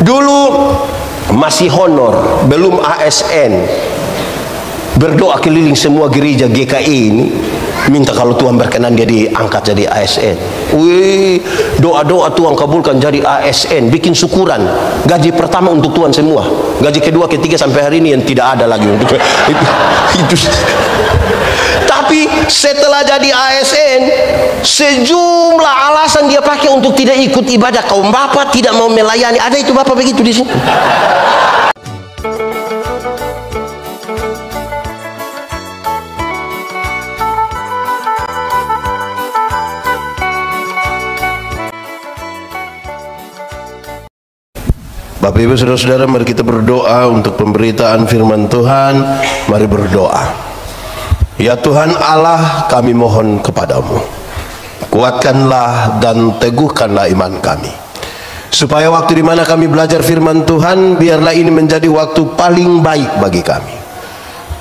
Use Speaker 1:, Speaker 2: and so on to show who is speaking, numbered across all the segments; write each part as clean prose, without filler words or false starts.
Speaker 1: Dulu masih honor, belum ASN. Berdoa keliling semua gereja GKI ini, minta kalau Tuhan berkenan dia diangkat jadi ASN. Wih, doa-doa Tuhan kabulkan jadi ASN, bikin syukuran. Gaji pertama untuk Tuhan semua, gaji kedua, ketiga sampai hari ini yang tidak ada lagi untuk itu. Tapi setelah jadi ASN, sejumlah alasan dia pakai untuk tidak ikut ibadah. Kaum bapak tidak mau melayani. Ada itu bapak begitu di sini. Bapak Ibu Saudara-saudara, mari kita berdoa untuk pemberitaan firman Tuhan. Mari berdoa. Ya Tuhan Allah, kami mohon kepadamu, kuatkanlah dan teguhkanlah iman kami, supaya waktu di mana kami belajar firman Tuhan, biarlah ini menjadi waktu paling baik bagi kami.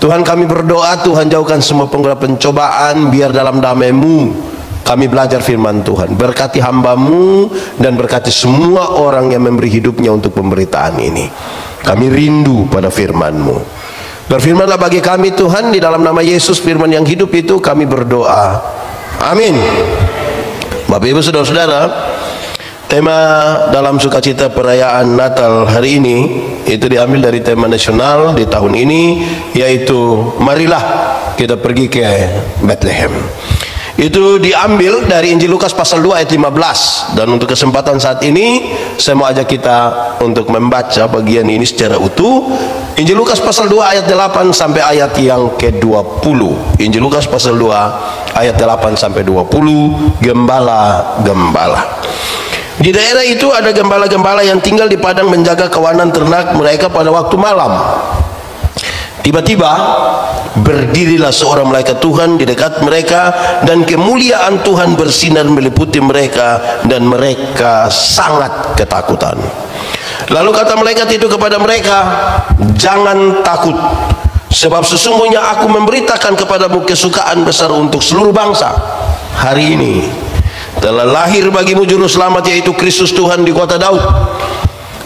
Speaker 1: Tuhan, kami berdoa, Tuhan jauhkan semua pencobaan, biar dalam damai-Mu kami belajar firman Tuhan. Berkati hamba-Mu dan berkati semua orang yang memberi hidupnya untuk pemberitaan ini. Kami rindu pada firman-Mu. Berfirmanlah bagi kami Tuhan, di dalam nama Yesus firman yang hidup itu kami berdoa. Amin. Bapak Ibu Saudara-saudara, tema dalam sukacita perayaan Natal hari ini itu diambil dari tema nasional di tahun ini, yaitu marilah kita pergi ke Bethlehem. Itu diambil dari Injil Lukas pasal 2 ayat 15. Dan untuk kesempatan saat ini saya mau ajak kita untuk membaca bagian ini secara utuh. Injil Lukas pasal 2 ayat 8 sampai ayat yang ke-20. Injil Lukas pasal 2 ayat 8 sampai 20. Gembala-gembala. Di daerah itu ada gembala-gembala yang tinggal di padang menjaga kawanan ternak mereka pada waktu malam. Tiba-tiba berdirilah seorang malaikat Tuhan di dekat mereka, dan kemuliaan Tuhan bersinar meliputi mereka, dan mereka sangat ketakutan. Lalu kata malaikat itu kepada mereka, jangan takut, sebab sesungguhnya aku memberitakan kepadamu kesukaan besar untuk seluruh bangsa. Hari ini telah lahir bagimu juru selamat, yaitu Kristus Tuhan di kota Daud.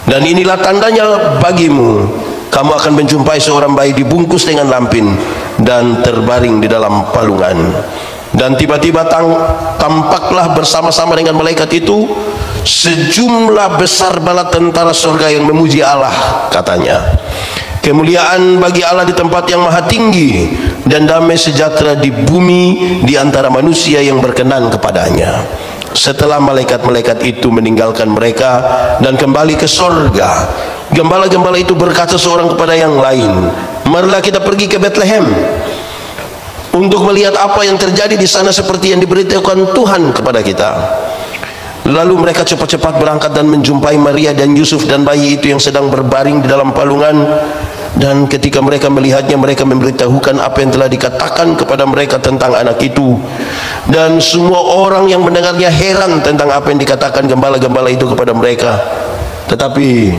Speaker 1: Dan inilah tandanya bagimu, kamu akan menjumpai seorang bayi dibungkus dengan lampin dan terbaring di dalam palungan. Dan tiba-tiba tampaklah bersama-sama dengan malaikat itu sejumlah besar bala tentara surga yang memuji Allah, katanya, kemuliaan bagi Allah di tempat yang maha tinggi, dan damai sejahtera di bumi di antara manusia yang berkenan kepadanya. Setelah malaikat-malaikat itu meninggalkan mereka dan kembali ke surga, gembala-gembala itu berkata seorang kepada yang lain, marilah kita pergi ke Bethlehem untuk melihat apa yang terjadi di sana seperti yang diberitahukan Tuhan kepada kita. Lalu mereka cepat-cepat berangkat dan menjumpai Maria dan Yusuf dan bayi itu yang sedang berbaring di dalam palungan. Dan ketika mereka melihatnya, mereka memberitahukan apa yang telah dikatakan kepada mereka tentang anak itu. Dan semua orang yang mendengarnya heran tentang apa yang dikatakan gembala-gembala itu kepada mereka. Tetapi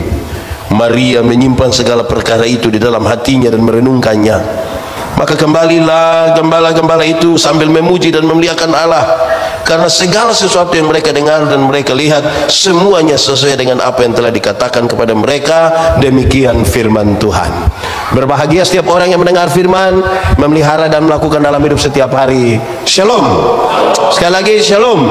Speaker 1: Maria menyimpan segala perkara itu di dalam hatinya dan merenungkannya. Maka kembalilah gembala-gembala itu sambil memuji dan memuliakan Allah, karena segala sesuatu yang mereka dengar dan mereka lihat semuanya sesuai dengan apa yang telah dikatakan kepada mereka. Demikian firman Tuhan. Berbahagia setiap orang yang mendengar firman, memelihara dan melakukan dalam hidup setiap hari. Shalom. Sekali lagi shalom.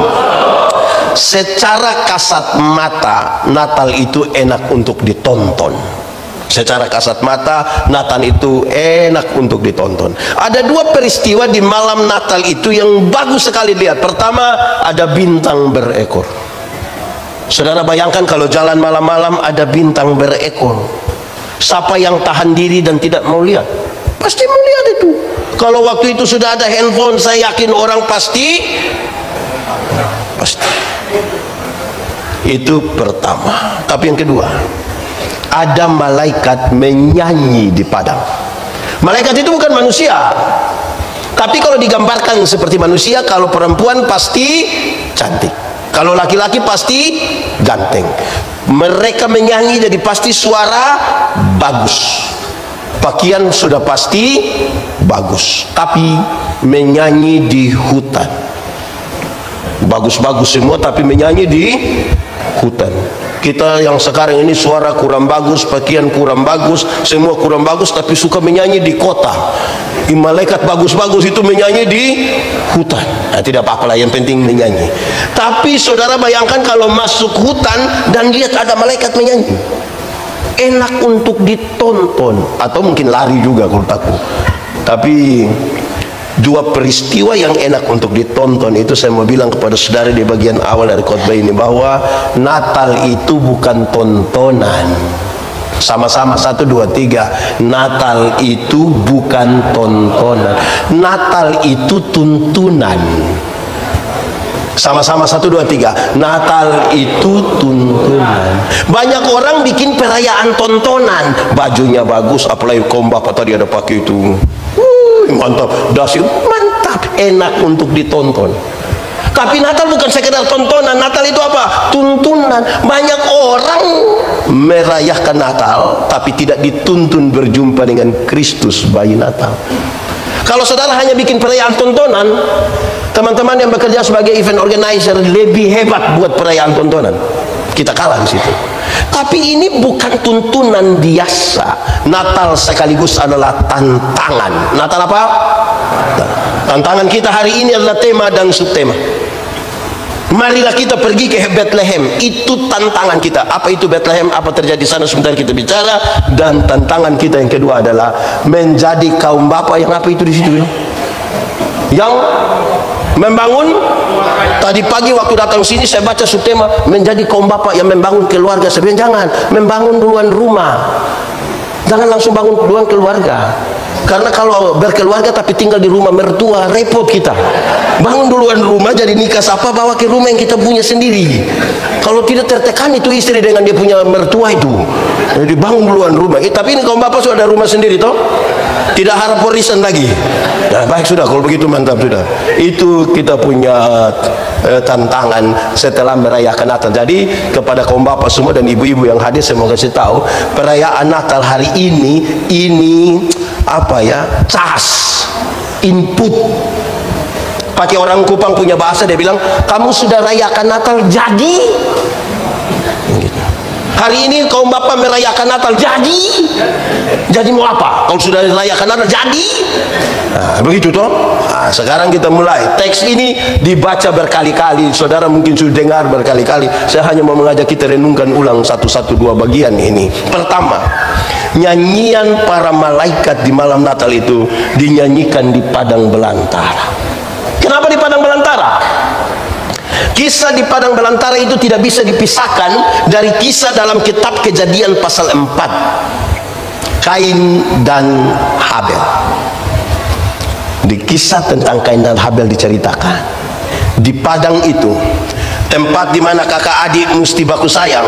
Speaker 1: Secara kasat mata Natal itu enak untuk ditonton. Secara kasat mata Natal itu enak untuk ditonton. Ada dua peristiwa di malam Natal itu yang bagus sekali lihat. Pertama, ada bintang berekor. Saudara bayangkan kalau jalan malam-malam ada bintang berekor. Siapa yang tahan diri dan tidak mau lihat? Pasti mau lihat itu. Kalau waktu itu sudah ada handphone, saya yakin orang pasti. Itu pertama. Tapi yang kedua, ada malaikat menyanyi di padang. Malaikat itu bukan manusia, tapi kalau digambarkan seperti manusia, kalau perempuan pasti cantik, kalau laki-laki pasti ganteng. Mereka menyanyi, jadi pasti suara bagus, pakaian sudah pasti bagus, tapi menyanyi di hutan. Bagus-bagus semua tapi menyanyi di hutan. Kita yang sekarang ini suara kurang bagus, pakaian kurang bagus, semua kurang bagus, tapi suka menyanyi di kota. Malaikat bagus-bagus itu menyanyi di hutan. Nah, tidak apa-apa lah, yang penting menyanyi. Tapi saudara bayangkan kalau masuk hutan dan lihat ada malaikat menyanyi, enak untuk ditonton, atau mungkin lari juga kalau takut. Tapi dua peristiwa yang enak untuk ditonton itu saya mau bilang kepada saudara di bagian awal dari khotbah ini, bahwa Natal itu bukan tontonan. Sama-sama 1, 2, 3. Natal itu bukan tontonan. Natal itu tuntunan. Sama-sama 1, 2, 3. Natal itu tuntunan. Banyak orang bikin perayaan tontonan, bajunya bagus, apalagi kaum bapak tadi ada pakai itu. Mantap, dasi mantap, enak untuk ditonton. Tapi Natal bukan sekedar tontonan. Natal itu apa? Tuntunan. Banyak orang merayakan Natal tapi tidak dituntun berjumpa dengan Kristus bayi Natal. Kalau saudara hanya bikin perayaan tontonan, teman-teman yang bekerja sebagai event organizer lebih hebat buat perayaan tontonan. Kita kalah di situ. Tapi ini bukan tuntunan biasa. Natal sekaligus adalah tantangan. Natal apa? Tantangan kita hari ini adalah tema dan subtema. Marilah kita pergi ke Bethlehem. Itu tantangan kita. Apa itu Bethlehem? Apa terjadi sana? Sebentar kita bicara. Dan tantangan kita yang kedua adalah menjadi kaum bapa yang apa itu di situ? Yang membangun. Tadi pagi waktu datang sini saya baca subtema menjadi kaum bapak yang membangun keluarga. Saya bilang jangan membangun duluan rumah, jangan langsung bangun duluan keluarga. Karena kalau berkeluarga tapi tinggal di rumah mertua, repot kita. Bangun duluan rumah, jadi nikah siapa bawa ke rumah yang kita punya sendiri. Kalau tidak tertekan itu istri dengan dia punya mertua itu. Jadi bangun duluan rumah. Tapi ini kaum bapak sudah ada rumah sendiri toh, tidak harap warisan lagi. Nah baik sudah, kalau begitu mantap sudah. Itu kita punya tantangan setelah merayakan Natal. Jadi kepada kaum bapak semua dan ibu-ibu yang hadir, saya mau kasih tahu perayaan Natal hari ini apa ya, cas input. Pakai orang Kupang punya bahasa, dia bilang kamu sudah rayakan Natal jadi. Hari ini kaum bapak merayakan Natal jadi mau apa? Kalau sudah merayakan Natal jadi. Nah, begitu toh. Nah, sekarang kita mulai. Teks ini dibaca berkali-kali. Saudara mungkin sudah dengar berkali-kali. Saya hanya mau mengajak kita renungkan ulang 1, 2 bagian ini. Pertama, nyanyian para malaikat di malam Natal itu dinyanyikan di padang belantara. Kenapa di padang belantara? Kisah di padang belantara itu tidak bisa dipisahkan dari kisah dalam kitab Kejadian pasal 4, Kain dan Habel. Di kisah tentang Kain dan Habel diceritakan di padang itu, tempat di mana kakak adik mesti baku sayang,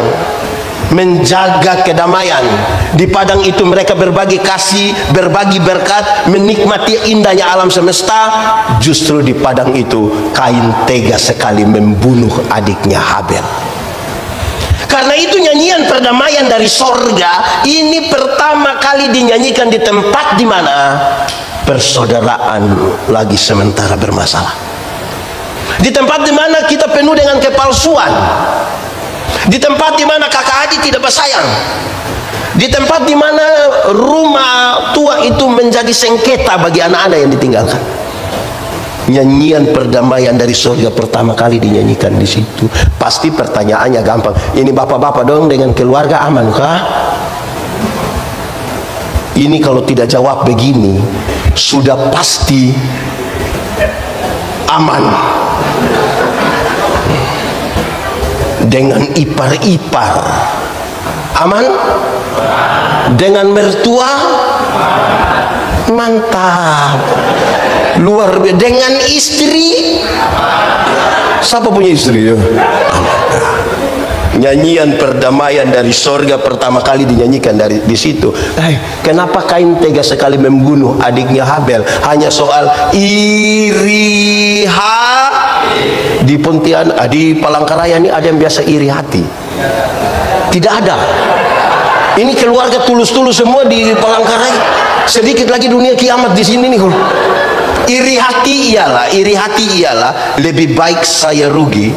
Speaker 1: menjaga kedamaian. Di padang itu mereka berbagi kasih, berbagi berkat, menikmati indahnya alam semesta. Justru di padang itu Kain tega sekali membunuh adiknya Habel. Karena itu nyanyian perdamaian dari sorga ini pertama kali dinyanyikan di tempat di mana persaudaraan lagi sementara bermasalah, di tempat di mana kita penuh dengan kepalsuan, di tempat di mana kakak adik tidak bersayang, di tempat di mana rumah tua itu menjadi sengketa bagi anak-anak yang ditinggalkan. Nyanyian perdamaian dari surga pertama kali dinyanyikan di situ. Pasti pertanyaannya gampang. Ini bapak-bapak dong dengan keluarga aman kah? Ini kalau tidak jawab begini, sudah pasti aman. Dengan ipar-ipar aman, dengan mertua mantap, luar biasa. Dengan istri, siapa punya istri ya? Nyanyian perdamaian dari sorga pertama kali dinyanyikan di situ. Kenapa Kain tega sekali membunuh adiknya Habel? Hanya soal iri hati. Di Pontianak, di Palangkaraya ini ada yang biasa iri hati? Tidak ada. Ini keluarga tulus-tulus semua di Palangkaraya. Sedikit lagi dunia kiamat di sini nih. Iri hati ialah lebih baik saya rugi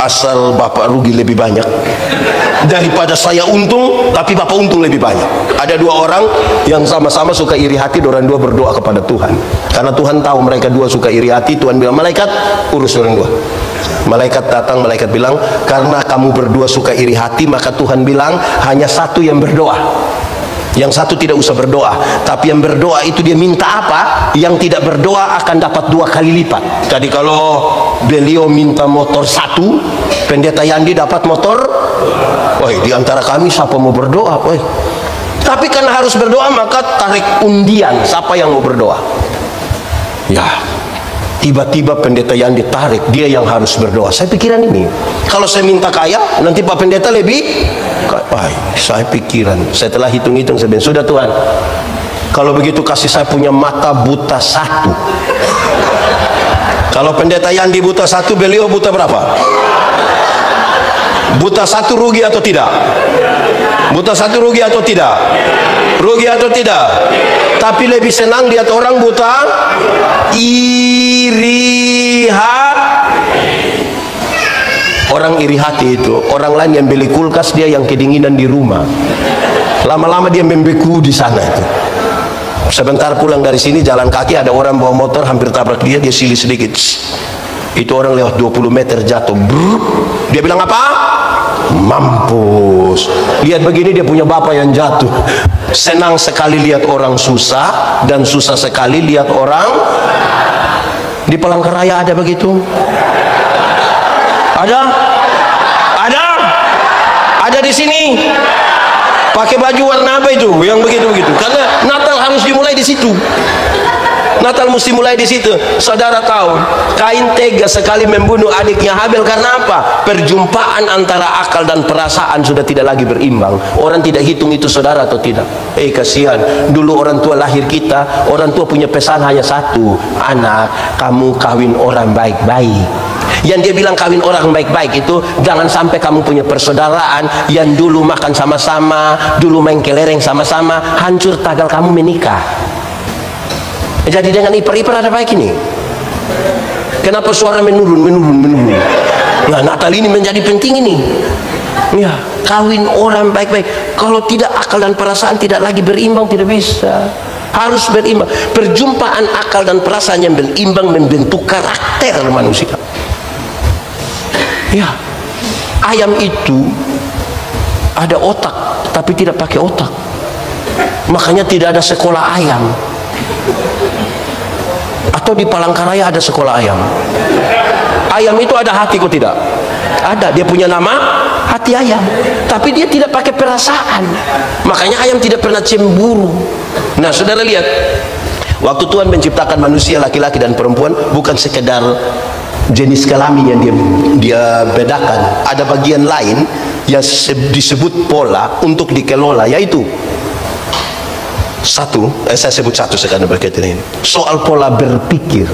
Speaker 1: asal bapak rugi lebih banyak daripada saya untung, tapi bapak untung lebih banyak. Ada dua orang yang sama-sama suka iri hati, orang dua berdoa kepada Tuhan. Karena Tuhan tahu mereka dua suka iri hati, Tuhan bilang, malaikat urus orang dua. Malaikat datang, malaikat bilang, karena kamu berdua suka iri hati, maka Tuhan bilang hanya satu yang berdoa, yang satu tidak usah berdoa. Tapi yang berdoa itu dia minta apa, yang tidak berdoa akan dapat 2 kali lipat. Jadi kalau beliau minta motor 1, pendeta Yandi dapat motor. Woi, di antara kami siapa mau berdoa? Woi, tapi karena harus berdoa, maka tarik undian siapa yang mau berdoa. Ya, tiba-tiba pendeta yang ditarik, dia yang harus berdoa. Saya pikiran ini, kalau saya minta kaya, nanti Pak Pendeta lebih. Saya pikiran, saya telah hitung-hitung sebenarnya. Sudah Tuhan, kalau begitu kasih saya punya mata buta 1. Kalau pendeta Yandi buta 1, beliau buta berapa? Buta 1 rugi atau tidak? Buta 1 rugi atau tidak? Rugi atau tidak? Tapi lebih senang lihat orang buta iri hati. Orang iri hati itu orang lain yang beli kulkas, dia yang kedinginan di rumah. Lama-lama dia membeku di sana itu. Sebentar pulang dari sini jalan kaki, ada orang bawa motor hampir tabrak dia, dia silih sedikit. Itu orang lewat 20 meter jatuh. Brrr. Dia bilang apa? Mampus. Lihat begini, dia punya bapak yang jatuh. Senang sekali lihat orang susah, dan susah sekali lihat orang. Di Palangkaraya ada begitu? Ada di sini. Pakai baju warna apa itu? Yang begitu-begitu. Karena Natal harus dimulai di situ. Natal mesti mulai di situ. Saudara tahu, Kain tega sekali membunuh adiknya Habel karena apa? Perjumpaan antara akal dan perasaan sudah tidak lagi berimbang. Orang tidak hitung itu, saudara, atau tidak? Kasihan. Dulu orang tua lahir kita, orang tua punya pesan hanya satu, anak, kamu kawin orang baik-baik. Yang dia bilang kawin orang baik-baik itu, jangan sampai kamu punya persaudaraan yang dulu makan sama-sama, dulu main kelereng sama-sama, hancur tagal kamu menikah. Jadi dengan ipar-ipar ada baik ini. Kenapa suara menurun? Nah, Natal ini menjadi penting ini. Ya, kawin orang baik-baik. Kalau tidak, akal dan perasaan tidak lagi berimbang, tidak bisa. Harus berimbang. Perjumpaan akal dan perasaan yang berimbang membentuk karakter manusia. Ya, ayam itu ada otak, tapi tidak pakai otak. Makanya tidak ada sekolah ayam. Atau di Palangkaraya ada sekolah ayam. Ayam itu ada hati, kok tidak? Ada, dia punya nama hati ayam, tapi dia tidak pakai perasaan. Makanya ayam tidak pernah cemburu. Nah, saudara lihat, waktu Tuhan menciptakan manusia laki-laki dan perempuan, bukan sekedar jenis kelamin yang dia bedakan. Ada bagian lain yang disebut pola untuk dikelola, yaitu satu, saya sebut satu sekarang berkaitan ini, soal pola berpikir.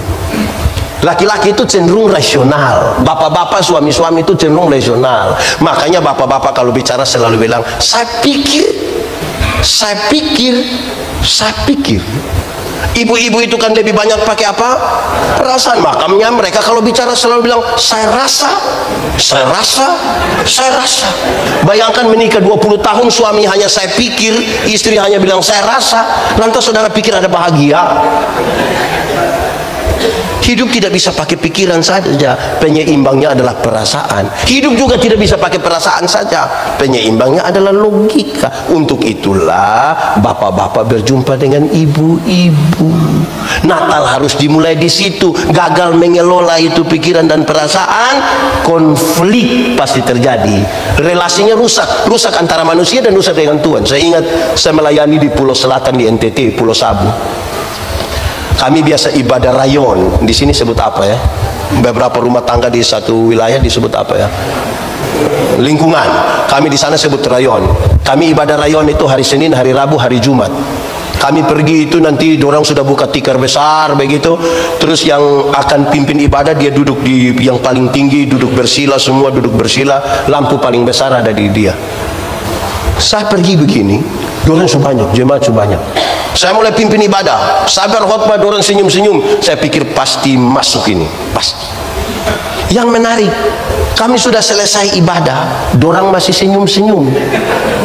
Speaker 1: Laki-laki itu cenderung rasional, bapak-bapak suami-suami itu cenderung rasional. Makanya bapak-bapak kalau bicara selalu bilang, saya pikir. Ibu-ibu itu kan lebih banyak pakai apa? Perasaan. Makanya mereka kalau bicara selalu bilang, saya rasa. Bayangkan menikah 20 tahun, suami hanya saya pikir, istri hanya bilang saya rasa. Lantas saudara pikir ada bahagia? Hidup tidak bisa pakai pikiran saja, penyeimbangnya adalah perasaan. Hidup juga tidak bisa pakai perasaan saja, penyeimbangnya adalah logika. Untuk itulah bapak-bapak berjumpa dengan ibu-ibu. Natal harus dimulai di situ. Gagal mengelola itu pikiran dan perasaan, konflik pasti terjadi. Relasinya rusak antara manusia dan rusak dengan Tuhan. Saya ingat saya melayani di Pulau Selatan di NTT, Pulau Sabu. Kami biasa ibadah rayon. Di sini sebut apa ya? Beberapa rumah tangga di satu wilayah disebut apa ya? Lingkungan. Kami di sana sebut rayon. Kami ibadah rayon itu hari Senin, hari Rabu, hari Jumat. Kami pergi itu nanti dorang sudah buka tikar besar begitu. Terus yang akan pimpin ibadah dia duduk di yang paling tinggi, duduk bersila, semua duduk bersila. Lampu paling besar ada di dia. Saya pergi begini, dorang sebanyak, jemaat sebanyak. Saya mulai pimpin ibadah, sabar khotbah, dorang senyum-senyum. Saya pikir pasti masuk ini, pasti. Yang menarik, kami sudah selesai ibadah, dorang masih senyum-senyum.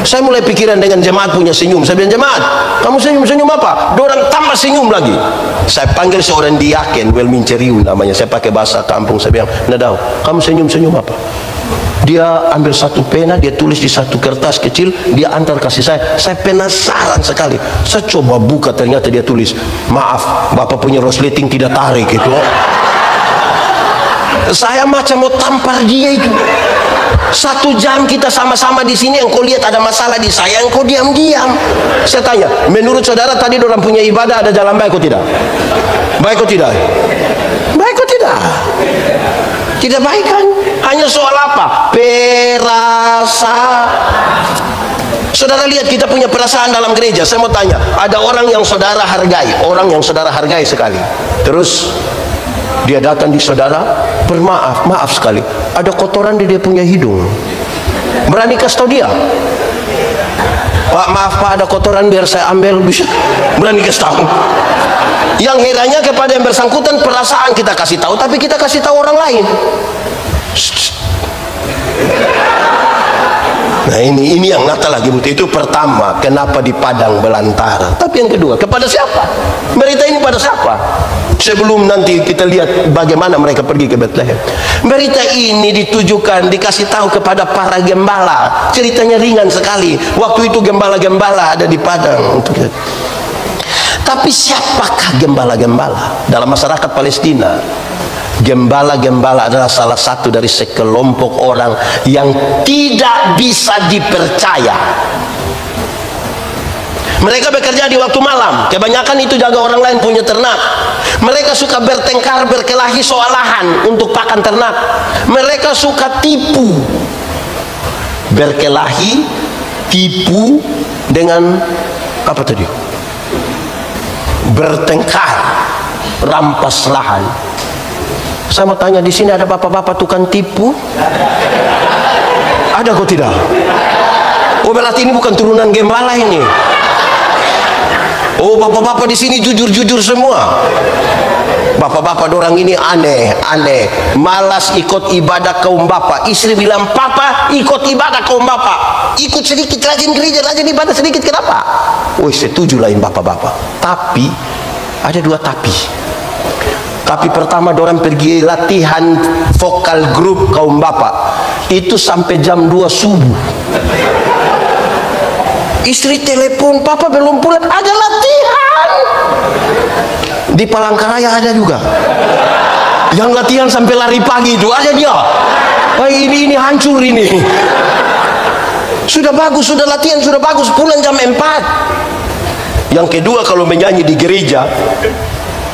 Speaker 1: Saya mulai pikiran dengan jemaat punya senyum. Saya bilang, jemaat, kamu senyum-senyum apa? Dorang tambah senyum lagi. Saya panggil seorang diaken, Welmin Ceriu namanya. Saya pakai bahasa kampung. Saya bilang, Nadau, kamu senyum-senyum apa? Dia ambil satu pena, dia tulis di satu kertas kecil, dia antar kasih saya. Saya penasaran sekali. Saya coba buka, ternyata dia tulis, maaf, Bapak punya resleting tidak tarik gitu. Saya macam mau tampar dia itu. 1 jam kita sama-sama di sini, engkau lihat ada masalah di saya, engkau diam-diam. Saya tanya, menurut saudara tadi orang punya ibadah ada jalan baik atau tidak? Baik atau tidak? Baik atau tidak? Tidak baik kan? Hanya soal apa? Perasa. Saudara lihat kita punya perasaan dalam gereja. Saya mau tanya, ada orang yang saudara hargai, orang yang saudara hargai sekali. Terus dia datang di saudara, bermaaf, maaf sekali, ada kotoran di dia punya hidung. Berani kasih tahu dia? Pak, maaf Pak, ada kotoran, biar saya ambil. Bisa? Berani kasih tahu? Yang herannya kepada yang bersangkutan, perasaan kita kasih tahu, tapi kita kasih tahu orang lain. Nah ini yang Natal lagi bukti. Itu pertama, kenapa di padang belantara. Tapi yang kedua, kepada siapa? Berita ini pada siapa? Sebelum nanti kita lihat bagaimana mereka pergi ke Bethlehem. Berita ini ditujukan, dikasih tahu kepada para gembala. Ceritanya ringan sekali. Waktu itu gembala-gembala ada di padang. Tapi siapakah gembala-gembala dalam masyarakat Palestina? Gembala-gembala adalah salah satu dari sekelompok orang yang tidak bisa dipercaya. Mereka bekerja di waktu malam, kebanyakan itu jaga orang lain punya ternak. Mereka suka bertengkar, berkelahi soal lahan untuk pakan ternak. Mereka suka tipu, berkelahi, tipu dengan apa tadi? Bertengkar, rampas lahan. Saya mau tanya, di sini ada bapak-bapak tukang tipu? Ada kok tidak? Oh, berarti ini bukan turunan gembala ini. Oh, bapak-bapak di sini jujur-jujur semua. Bapak-bapak dorang ini aneh, malas ikut ibadah kaum bapak. Istri bilang, papa ikut ibadah kaum bapak. Ikut sedikit, rajin gereja, rajin ibadah sedikit. Kenapa? Oh, setuju lain bapak-bapak. Tapi ada 2 tapi. Tapi pertama, dorang pergi latihan vokal grup kaum bapak. Itu sampai jam 2 subuh. Istri telepon, papa belum pulang, ada latihan. Di Palangkaraya ada juga. Yang latihan sampai lari pagi itu ada dia. Oh, ini hancur ini. Sudah bagus, sudah latihan, sudah bagus, pulang jam 4. Yang kedua, kalau menyanyi di gereja,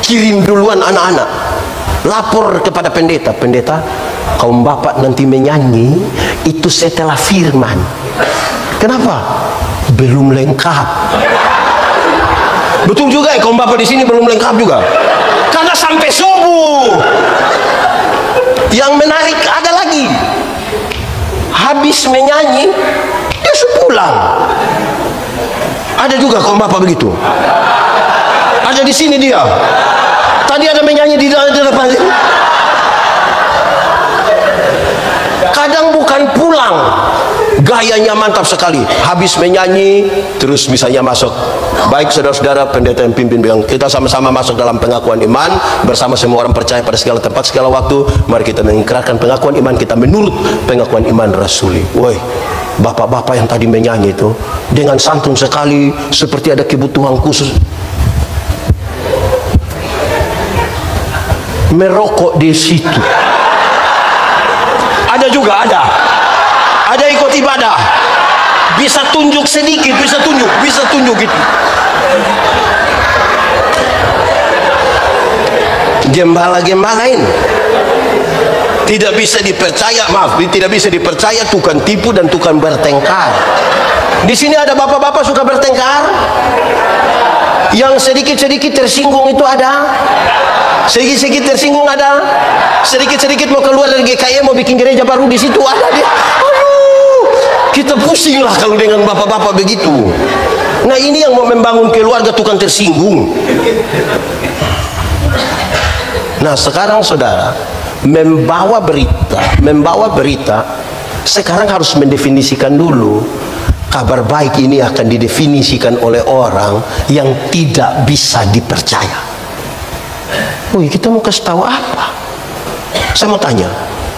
Speaker 1: kirim duluan anak-anak, lapor kepada pendeta. Pendeta, kaum bapak nanti menyanyi itu setelah firman. Kenapa? Belum lengkap. Betul juga ya, kaum bapak di sini belum lengkap juga. Karena sampai subuh. Yang menarik ada lagi. Habis menyanyi, dia pulang. Ada juga kaum bapak begitu. Ada di sini dia. Tadi ada menyanyi di depan. Kadang bukan pulang, gayanya mantap sekali. Habis menyanyi, terus misalnya masuk. Baik saudara-saudara, pendeta yang pimpin bilang, kita sama-sama masuk dalam pengakuan iman bersama semua orang percaya pada segala tempat, segala waktu. Mari kita mengikrarkan pengakuan iman kita menurut pengakuan iman rasuli. Woi, bapak-bapak yang tadi menyanyi itu dengan santun sekali, seperti ada kebutuhan khusus. Merokok di situ. Ada juga, ada ikut ibadah, bisa tunjuk sedikit, bisa tunjuk gitu. Gembala-gembala ini tidak bisa dipercaya, tidak bisa dipercaya, tukang tipu dan tukang bertengkar. Di sini ada bapak-bapak suka bertengkar, yang sedikit-sedikit tersinggung itu ada. Sedikit-sedikit tersinggung ada, sedikit-sedikit mau keluar dari GKI mau bikin gereja baru di situ ada dia. Aduh, kita pusing lah kalau dengan bapak-bapak begitu. Nah ini yang mau membangun keluarga tukang tersinggung. Nah sekarang saudara, membawa berita, sekarang harus mendefinisikan dulu. Kabar baik ini akan didefinisikan oleh orang yang tidak bisa dipercaya. Wih, kita mau kasih tahu apa? Saya mau tanya,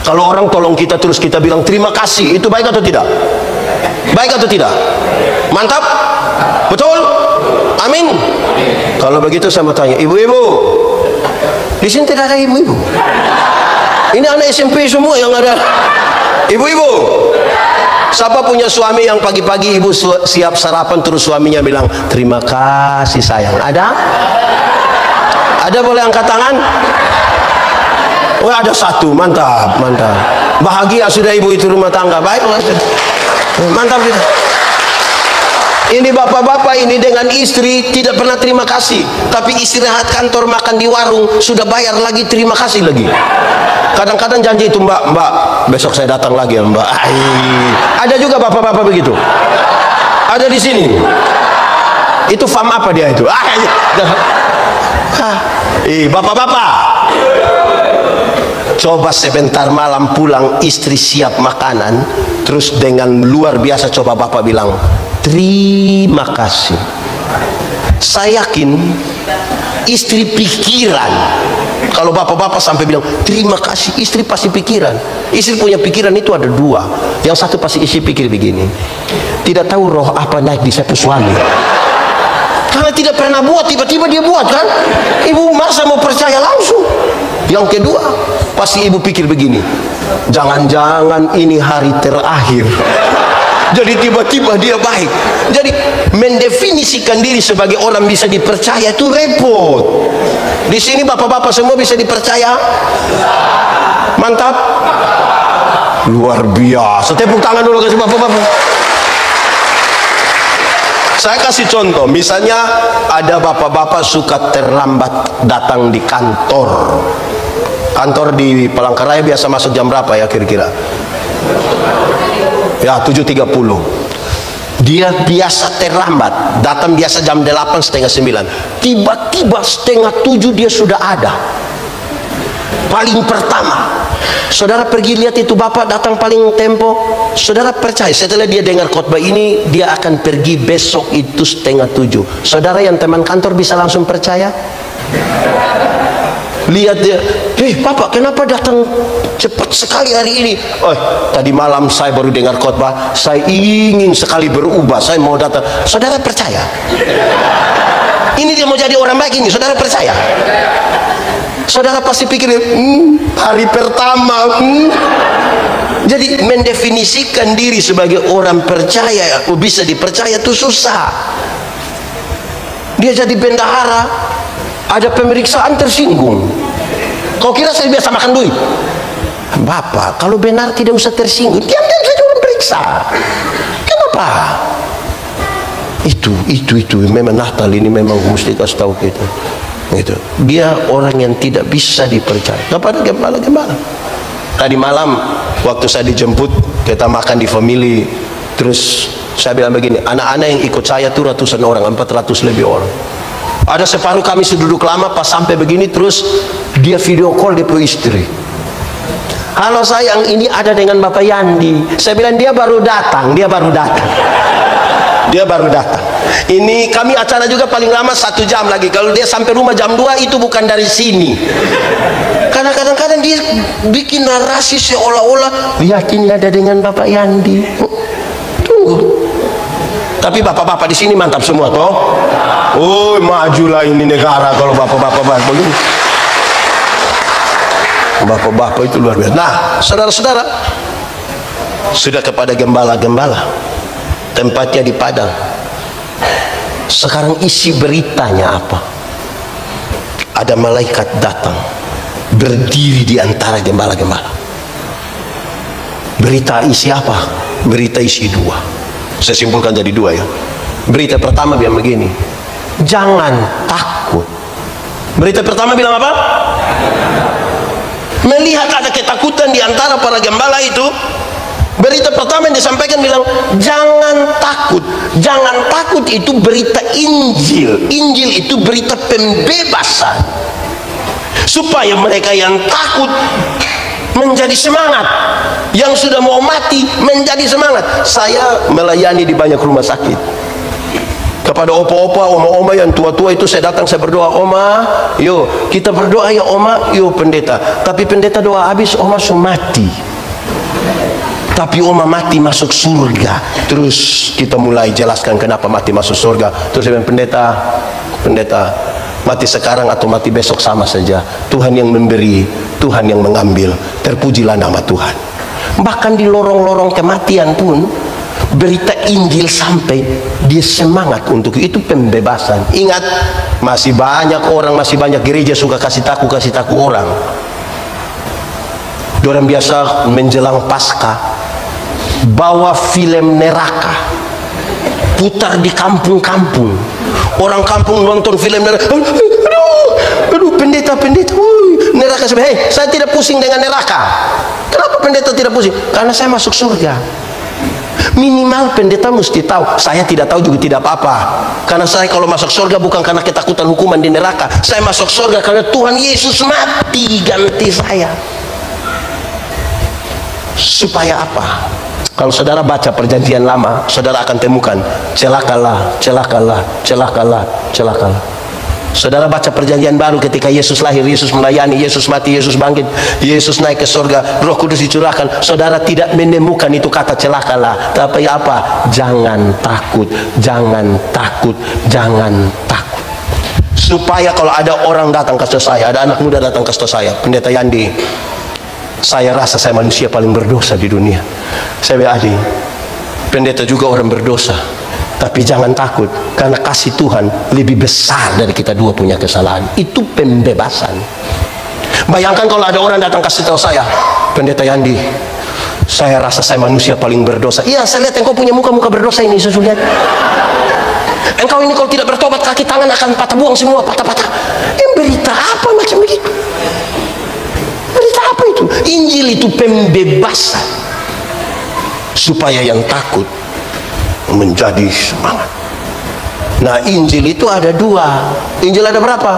Speaker 1: kalau orang tolong kita terus kita bilang terima kasih, itu baik atau tidak? Baik atau tidak? Mantap? Betul? Amin? Kalau begitu saya mau tanya, ibu-ibu, di sini tidak ada ibu-ibu. Ini anak SMP semua yang ada. Ibu-ibu, siapa punya suami yang pagi-pagi ibu siap sarapan terus suaminya bilang terima kasih sayang? Ada? Ada, boleh angkat tangan? Oh, ada satu. Mantap, mantap. Bahagia sudah ibu itu rumah tangga. Baik, mantap. Ini bapak-bapak ini dengan istri tidak pernah terima kasih, tapi istirahat kantor makan di warung sudah bayar lagi, terima kasih lagi. Kadang-kadang janji itu, mbak besok saya datang lagi ya mbak. Ada juga bapak-bapak begitu. Ada di sini. Itu fam apa dia itu? Bapak-bapak, coba sebentar malam pulang istri siap makanan, terus dengan luar biasa coba bapak bilang terima kasih. Saya yakin istri pikiran. Kalau bapak-bapak sampai bilang terima kasih, istri pasti pikiran. Istri punya pikiran itu ada dua. Yang satu pasti istri pikir begini, tidak tahu roh apa naik di saya suami, karena tidak pernah buat, tiba-tiba dia buat kan. Ibu masa mau percaya langsung. Yang kedua pasti ibu pikir begini, jangan-jangan ini hari terakhir. Jadi tiba-tiba dia baik. Jadi mendefinisikan diri sebagai orang bisa dipercaya itu repot. Di sini bapak-bapak semua bisa dipercaya? Mantap. Luar biasa. Tepuk tangan dulu kasih bapak-bapak. Saya kasih contoh, misalnya ada bapak-bapak suka terlambat datang di kantor. Kantor di Palangkaraya biasa masuk jam berapa ya kira-kira? Ya 7.30. Dia biasa terlambat, datang biasa jam 8 setengah 9. Tiba-tiba setengah 7 dia sudah ada. Paling pertama, saudara pergi lihat itu bapak datang paling tempo. Saudara percaya setelah dia dengar khotbah ini dia akan pergi besok itu setengah 7. Saudara yang teman kantor bisa langsung percaya? Lihat dia, bapak kenapa datang cepat sekali hari ini? Oh, tadi malam saya baru dengar khotbah, saya ingin sekali berubah, saya mau datang. Saudara percaya? Ini dia mau jadi orang baik ini, saudara percaya? Saudara pasti pikir hari pertama. Jadi mendefinisikan diri sebagai orang percaya, bisa dipercaya itu susah. Dia jadi bendahara, ada pemeriksaan tersinggung. Kau kira saya biasa makan duit? Bapak, kalau benar tidak usah tersinggung, diam-diam saja orang periksa. Kenapa? Itu memang Natal ini memang mesti kasih tahu kita. Gitu. Dia orang yang tidak bisa dipercaya kepada gembala-gembala. Tadi malam waktu saya dijemput kita makan di family, terus saya bilang begini, anak-anak yang ikut saya tuh ratusan orang, 400 lebih orang. Ada separuh kami duduk lama, pas sampai begini terus dia video call dia punya istri. Halo sayang, ini ada dengan Bapak Yandi. Saya bilang dia baru datang. Ini kami acara juga paling lama 1 jam lagi. Kalau dia sampai rumah jam 2 itu bukan dari sini. Karena kadang-kadang dia bikin narasi seolah-olah yakin ada dengan Bapak Yandi. Tunggu. Tapi bapak-bapak di sini mantap semua toh. Oh, majulah ini negara kalau bapak-bapak begini. Bapak-bapak itu luar biasa. Nah, saudara-saudara, sudah kepada gembala-gembala, tempatnya di Padang. Sekarang isi beritanya apa? Ada malaikat datang berdiri di antara gembala-gembala. Berita isi apa? Berita isi 2. Saya simpulkan jadi 2 ya. Berita pertama bilang begini, jangan takut. Berita pertama bilang apa? Melihat ada ketakutan di antara para gembala itu, berita pertama yang disampaikan bilang jangan takut. Jangan takut itu berita Injil. Injil itu berita pembebasan. supaya mereka yang takut menjadi semangat, yang sudah mau mati menjadi semangat. Saya melayani di banyak rumah sakit. Kepada opa-opa, oma-oma yang tua-tua itu saya datang, saya berdoa, oma, yuk kita berdoa ya oma, yuk pendeta. Tapi pendeta doa habis, oma sudah mati. Tapi oma mati masuk surga. Terus kita mulai jelaskan kenapa mati masuk surga. Terus saya bilang, pendeta, mati sekarang atau mati besok sama saja. Tuhan yang memberi, Tuhan yang mengambil. Terpujilah nama Tuhan. Bahkan di lorong-lorong kematian pun berita Injil sampai, dia semangat untuk itu, pembebasan. Ingat, masih banyak orang, masih banyak gereja suka kasih taku orang. Orang biasa menjelang Paskah bawa film neraka, putar di kampung-kampung. Orang kampung nonton film neraka. Aduh, pendeta, neraka. Hei, saya tidak pusing dengan neraka. Kenapa pendeta tidak pusing? Karena saya masuk surga. Minimal pendeta mesti tahu. Saya tidak tahu juga tidak apa-apa. Karena saya kalau masuk surga bukan karena ketakutan hukuman di neraka. Saya masuk surga karena Tuhan Yesus mati ganti saya. Supaya apa? Kalau saudara baca perjanjian lama, saudara akan temukan celakalah. Saudara baca perjanjian baru, ketika Yesus lahir, Yesus melayani, Yesus mati, Yesus bangkit, Yesus naik ke surga, Roh Kudus dicurahkan. Saudara tidak menemukan itu kata celakalah. Tapi apa? Jangan takut. Supaya kalau ada orang datang ke saya, ada anak muda datang ke saya, pendeta Yandi, saya rasa saya manusia paling berdosa di dunia. Saya bilang, Adi, pendeta juga orang berdosa. Tapi jangan takut, karena kasih Tuhan lebih besar dari kita dua punya kesalahan. Itu pembebasan. Bayangkan kalau ada orang datang kasih tahu saya, pendeta Yandi, saya rasa saya manusia paling berdosa. Iya, saya lihat engkau punya muka-muka berdosa ini, saya lihat. Engkau ini kalau tidak bertobat, kaki tangan akan patah, buang semua, patah-patah. Berita apa macam begitu? Berita apa itu? Injil itu pembebasan, supaya yang takut menjadi semangat. Nah, Injil itu ada dua. Injil ada berapa?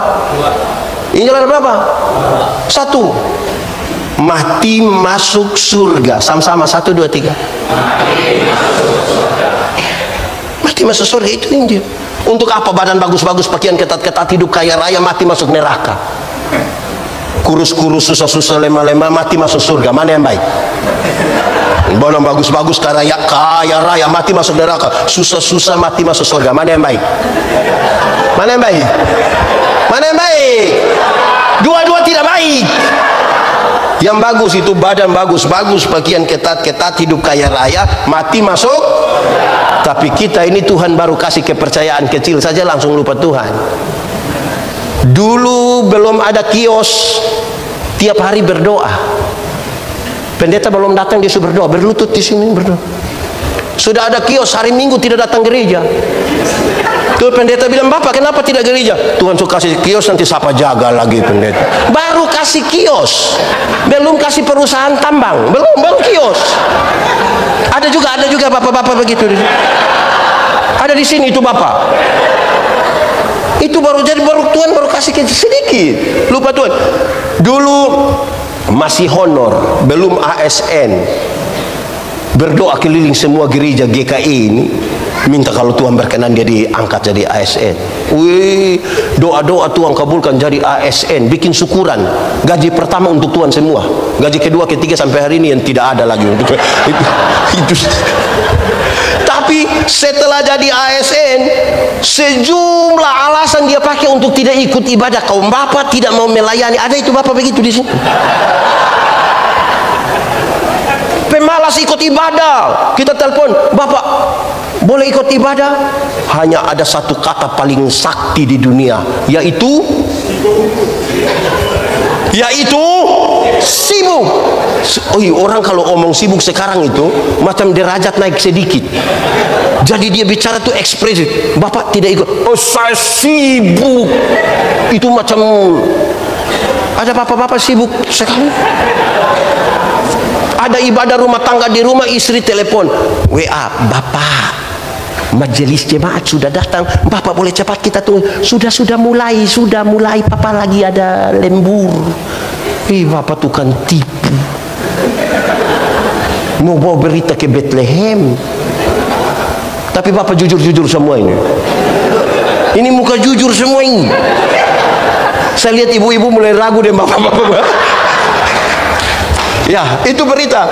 Speaker 1: Injil ada berapa? Satu. Mati masuk surga. Sama-sama, 1, 2, 3. Mati masuk surga itu Injil. Untuk apa badan bagus-bagus, pakaian ketat-ketat, hidup kaya raya, mati masuk neraka? Kurus-kurus, susah-susah, lemah-lemah, mati masuk surga. Mana yang baik? Badan bagus-bagus, kaya raya, mati masuk neraka. Susah-susah, mati masuk surga. Mana yang baik? Mana yang baik? Mana yang baik? Dua-dua tidak baik. Yang bagus itu badan bagus-bagus, pakaian ketat-ketat, hidup kaya raya, mati masuk. Tapi kita ini Tuhan baru kasih kepercayaan kecil saja langsung lupa Tuhan. Dulu belum ada kios, tiap hari berdoa. Pendeta belum datang, dia sudah berdoa, berlutut di sini berdoa. Sudah ada kios, hari Minggu tidak datang gereja. Tuh pendeta bilang, Bapak kenapa tidak gereja? Tuhan suka kasih kios, nanti siapa jaga lagi pendeta. Baru kasih kios, belum kasih perusahaan tambang, belum kios. Ada juga bapak-bapak begitu. Ada di sini itu bapak. Itu baru Tuhan baru kasih sedikit. Lupa Tuhan. Dulu masih honor, belum ASN. Berdoa keliling semua gereja GKI ini, minta kalau Tuhan berkenan dia diangkat jadi ASN. Wih, doa-doa Tuhan kabulkan jadi ASN, bikin syukuran. Gaji pertama untuk Tuhan semua. Gaji kedua, ketiga sampai hari ini yang tidak ada lagi untuk itu. Tapi setelah jadi ASN, sejumlah alasan dia pakai untuk tidak ikut ibadah. Kaum bapak tidak mau melayani. Ada itu bapak begitu di sini. Pemalas ikut ibadah. Kita telepon, Bapak boleh ikut ibadah? Hanya ada satu kata paling sakti di dunia, yaitu sibuk. Orang kalau omong sibuk sekarang itu macam derajat naik sedikit. Jadi dia bicara tuh ekspresif. Bapak tidak ikut. Oh, saya sibuk. Itu macam ada bapak-bapak sibuk sekali. Ada ibadah rumah tangga di rumah, istri telepon, WA, Bapak
Speaker 2: majelis jemaat sudah datang, Bapak boleh cepat kita tunggu. Sudah mulai Papa lagi ada lembur. Bapak tukang tipu, mau bawa berita ke Bethlehem, tapi Bapak jujur semua ini. Ini muka jujur semua ini. Saya lihat ibu-ibu mulai ragu deh bapak-bapak. Ya, itu berita.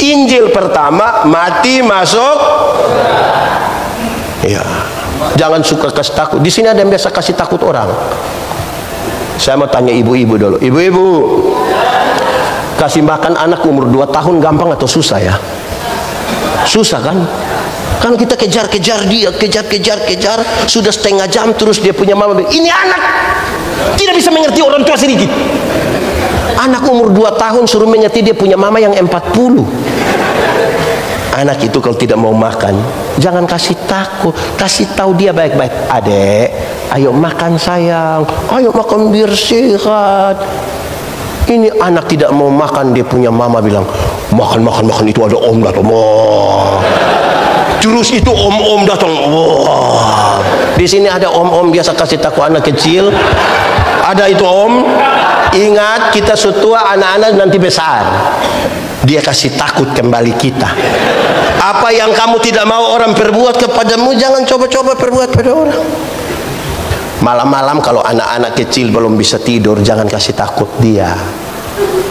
Speaker 2: Injil pertama, mati masuk. Ya, jangan suka kasih takut. Di sini ada yang biasa kasih takut orang. Saya mau tanya ibu-ibu dulu. Ibu-ibu, kasih makan anak umur 2 tahun gampang atau susah ya? Susah kan? Kan kita kejar dia, kejar, sudah setengah jam terus dia punya mama. Ini anak tidak bisa mengerti orang tua sedikit. Anak umur 2 tahun suruh mengerti dia punya mama yang 40. Anak itu kalau tidak mau makan, jangan kasih takut, kasih tahu dia baik-baik. Adek, ayo makan sayang, ayo makan biar sehat. Ini anak tidak mau makan, dia punya mama bilang, makan, itu ada om datang. Terus itu om datang. Wah. Di sini ada om biasa kasih takut anak kecil. Ada itu om. Ingat, kita setua anak-anak nanti besar. Dia kasih takut kembali kita. Apa yang kamu tidak mau orang perbuat kepadamu, jangan coba-coba perbuat pada orang. Malam-malam kalau anak-anak kecil belum bisa tidur, jangan kasih takut dia.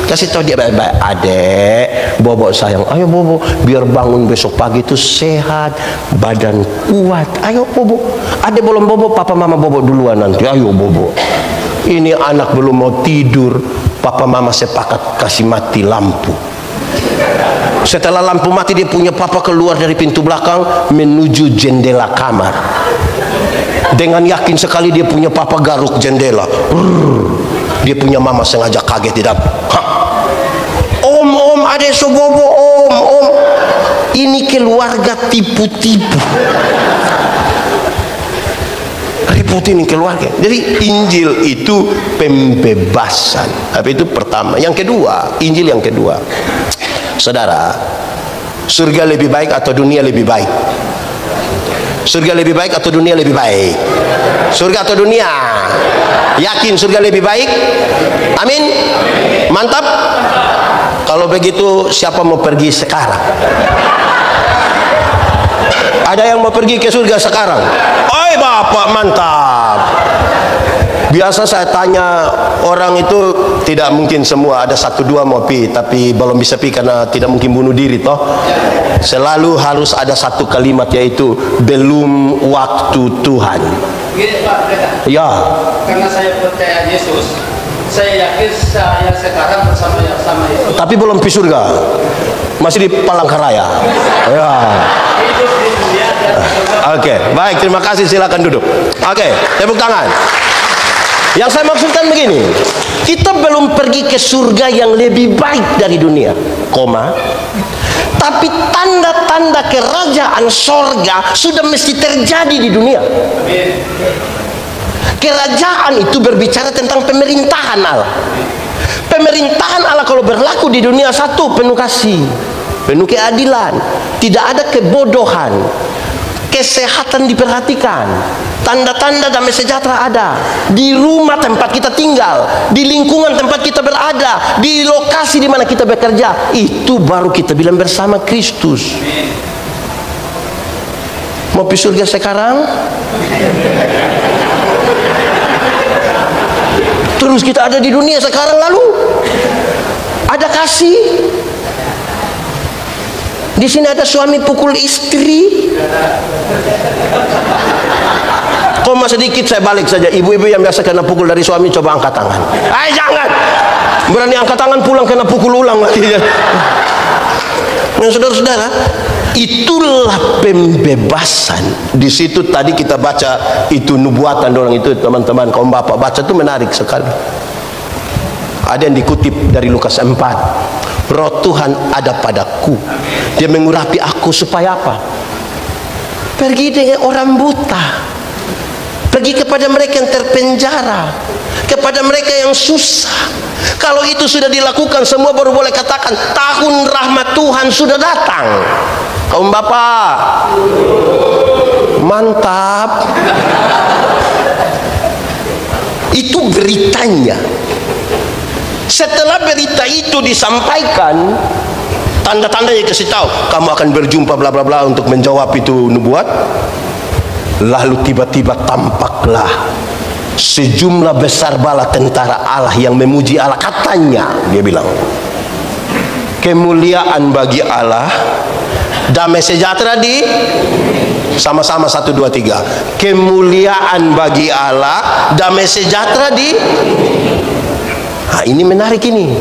Speaker 2: Kasih tahu dia baik-baik. Adek, bobo sayang, ayo bobo, biar bangun besok pagi itu sehat, badan kuat. Ayo bobo. Adek belum bobo, papa mama bobo duluan nanti. Ayo bobo. Ini anak belum mau tidur, papa mama sepakat kasih mati lampu. Setelah lampu mati, dia punya papa keluar dari pintu belakang menuju jendela kamar. Dengan yakin sekali dia punya papa garuk jendela. Dia punya mama sengaja kaget di dalam. Om, ada sobobo, om. Ini keluarga tipu-tipu. Ribut ini keluarga. Jadi Injil itu pembebasan. Tapi itu pertama. Yang kedua, Injil yang kedua. Saudara, surga lebih baik atau dunia lebih baik? Surga lebih baik atau dunia lebih baik? Surga atau dunia? Yakin surga lebih baik? Amin? Mantap? Kalau begitu siapa mau pergi sekarang? Ada yang mau pergi ke surga sekarang? Oi bapak, mantap. Biasa saya tanya orang itu, tidak mungkin semua, ada 1-2 mau pi, tapi belum bisa pi karena tidak mungkin bunuh diri toh. Selalu harus ada satu kalimat, yaitu belum waktu Tuhan.
Speaker 3: Gini Pak,
Speaker 2: ya.
Speaker 3: Karena saya percaya Yesus, saya yakin saya sekarang bersama Yesus.
Speaker 2: Tapi belum pi surga, masih di Palangkaraya. Ya. Oke, baik, terima kasih, silakan duduk. Oke, tepuk tangan. Yang saya maksudkan begini, kita belum pergi ke surga yang lebih baik dari dunia, tapi tanda-tanda kerajaan sorga sudah mesti terjadi di dunia. Kerajaan itu berbicara tentang pemerintahan Allah. Pemerintahan Allah kalau berlaku di dunia, satu, penuh kasih, penuh keadilan, tidak ada kebodohan, kesehatan diperhatikan, tanda-tanda damai sejahtera ada di rumah tempat kita tinggal, di lingkungan tempat kita berada, di lokasi di mana kita bekerja. Itu baru kita bilang bersama Kristus. Mau pergi surga sekarang? Terus kita ada di dunia sekarang, lalu ada kasih. Di sini ada suami pukul istri. Koma sedikit saya balik saja. Ibu-ibu yang biasa kena pukul dari suami, coba angkat tangan. Jangan. Berani angkat tangan pulang kena pukul ulang lagi. Nah, saudara-saudara, itulah pembebasan. Di situ tadi kita baca itu nubuatan orang itu, teman-teman, kaum bapak baca itu menarik sekali. Ada yang dikutip dari Lukas 4. Roh Tuhan ada padaku, Dia mengurapi aku supaya apa? Pergi dengan orang buta, pergi kepada mereka yang terpenjara, kepada mereka yang susah. Kalau itu sudah dilakukan semua, baru boleh katakan tahun rahmat Tuhan sudah datang. Kaum bapak, WhatsApp. Itu beritanya. Setelah berita itu disampaikan, tanda-tandanya kasih tahu, kamu akan berjumpa bla bla bla untuk menjawab itu nubuat. Lalu tiba-tiba tampaklah sejumlah besar bala tentara Allah yang memuji Allah. Katanya, dia bilang, kemuliaan bagi Allah, damai sejahtera di sama-sama 1 2 3. Kemuliaan bagi Allah, damai sejahtera di. Nah, ini menarik ini.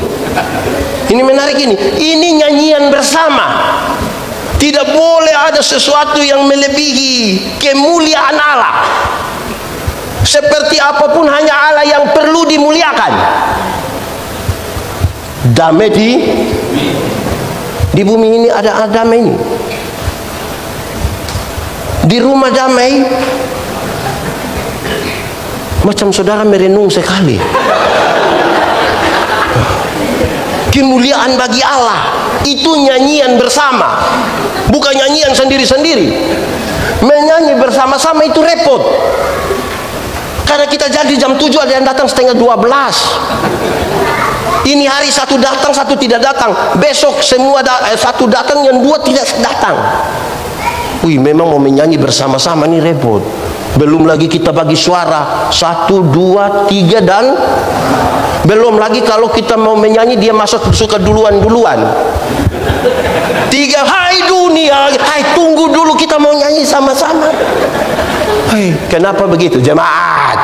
Speaker 2: Ini menarik ini. Ini nyanyian bersama. Tidak boleh ada sesuatu yang melebihi kemuliaan Allah. Seperti apapun hanya Allah yang perlu dimuliakan. Damai di bumi ini ada damai ini. Di rumah damai, macam saudara merenung sekali. Kemuliaan bagi Allah itu nyanyian bersama, bukan nyanyian sendiri-sendiri. Menyanyi bersama-sama itu repot, karena kita jadi jam 7, ada yang datang setengah 12. Ini hari satu datang, satu tidak datang. Besok semua satu datang, yang 2 tidak datang. Wih, memang mau menyanyi bersama-sama ini repot. Belum lagi kita bagi suara 1 2 3 dan belum lagi kalau kita mau menyanyi dia masuk suka duluan. 3, hai dunia, hai tunggu dulu, kita mau nyanyi sama-sama. Hai, kenapa begitu jemaat?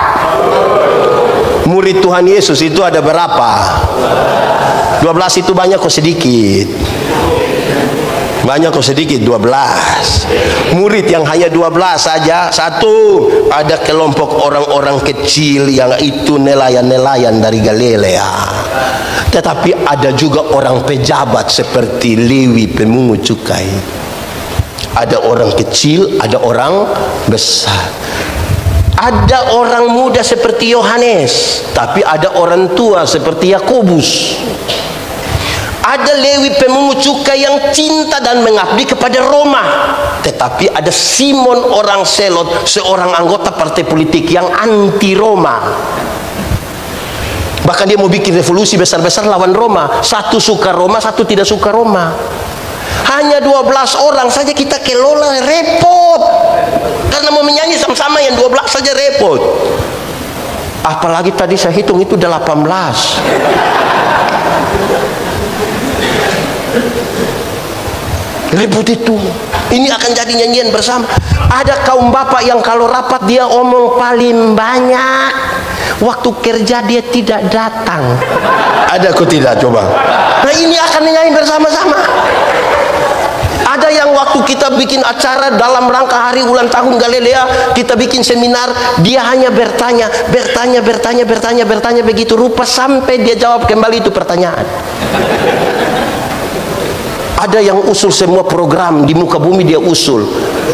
Speaker 2: Murid Tuhan Yesus itu ada berapa? 12 itu banyak kok sedikit. Banyak kok sedikit, 12. Murid yang hanya 12 saja. 1, ada kelompok orang-orang kecil yang itu nelayan-nelayan dari Galilea. Tetapi ada juga orang pejabat seperti Lewi pemungut cukai. Ada orang kecil, ada orang besar. Ada orang muda seperti Yohanes, tapi ada orang tua seperti Yakobus. Ada Lewi pemungut cukai yang cinta dan mengabdi kepada Roma. Tetapi ada Simon orang Selot, seorang anggota partai politik yang anti Roma. Bahkan dia mau bikin revolusi besar-besar lawan Roma. 1 suka Roma, 1 tidak suka Roma. Hanya 12 orang saja kita kelola, repot. Karena mau menyanyi sama-sama yang 12 saja repot. Apalagi tadi saya hitung itu 18. Repot itu. Ini akan jadi nyanyian bersama. Ada kaum bapak yang kalau rapat dia omong paling banyak, waktu kerja dia tidak datang.
Speaker 1: Ada kok tidak coba?
Speaker 2: Nah, ini akan nyanyi bersama-sama. Ada yang waktu kita bikin acara dalam rangka hari ulang tahun Galilea, kita bikin seminar, dia hanya bertanya begitu rupa sampai dia jawab kembali itu pertanyaan. Ada yang usul semua program di muka bumi, dia usul.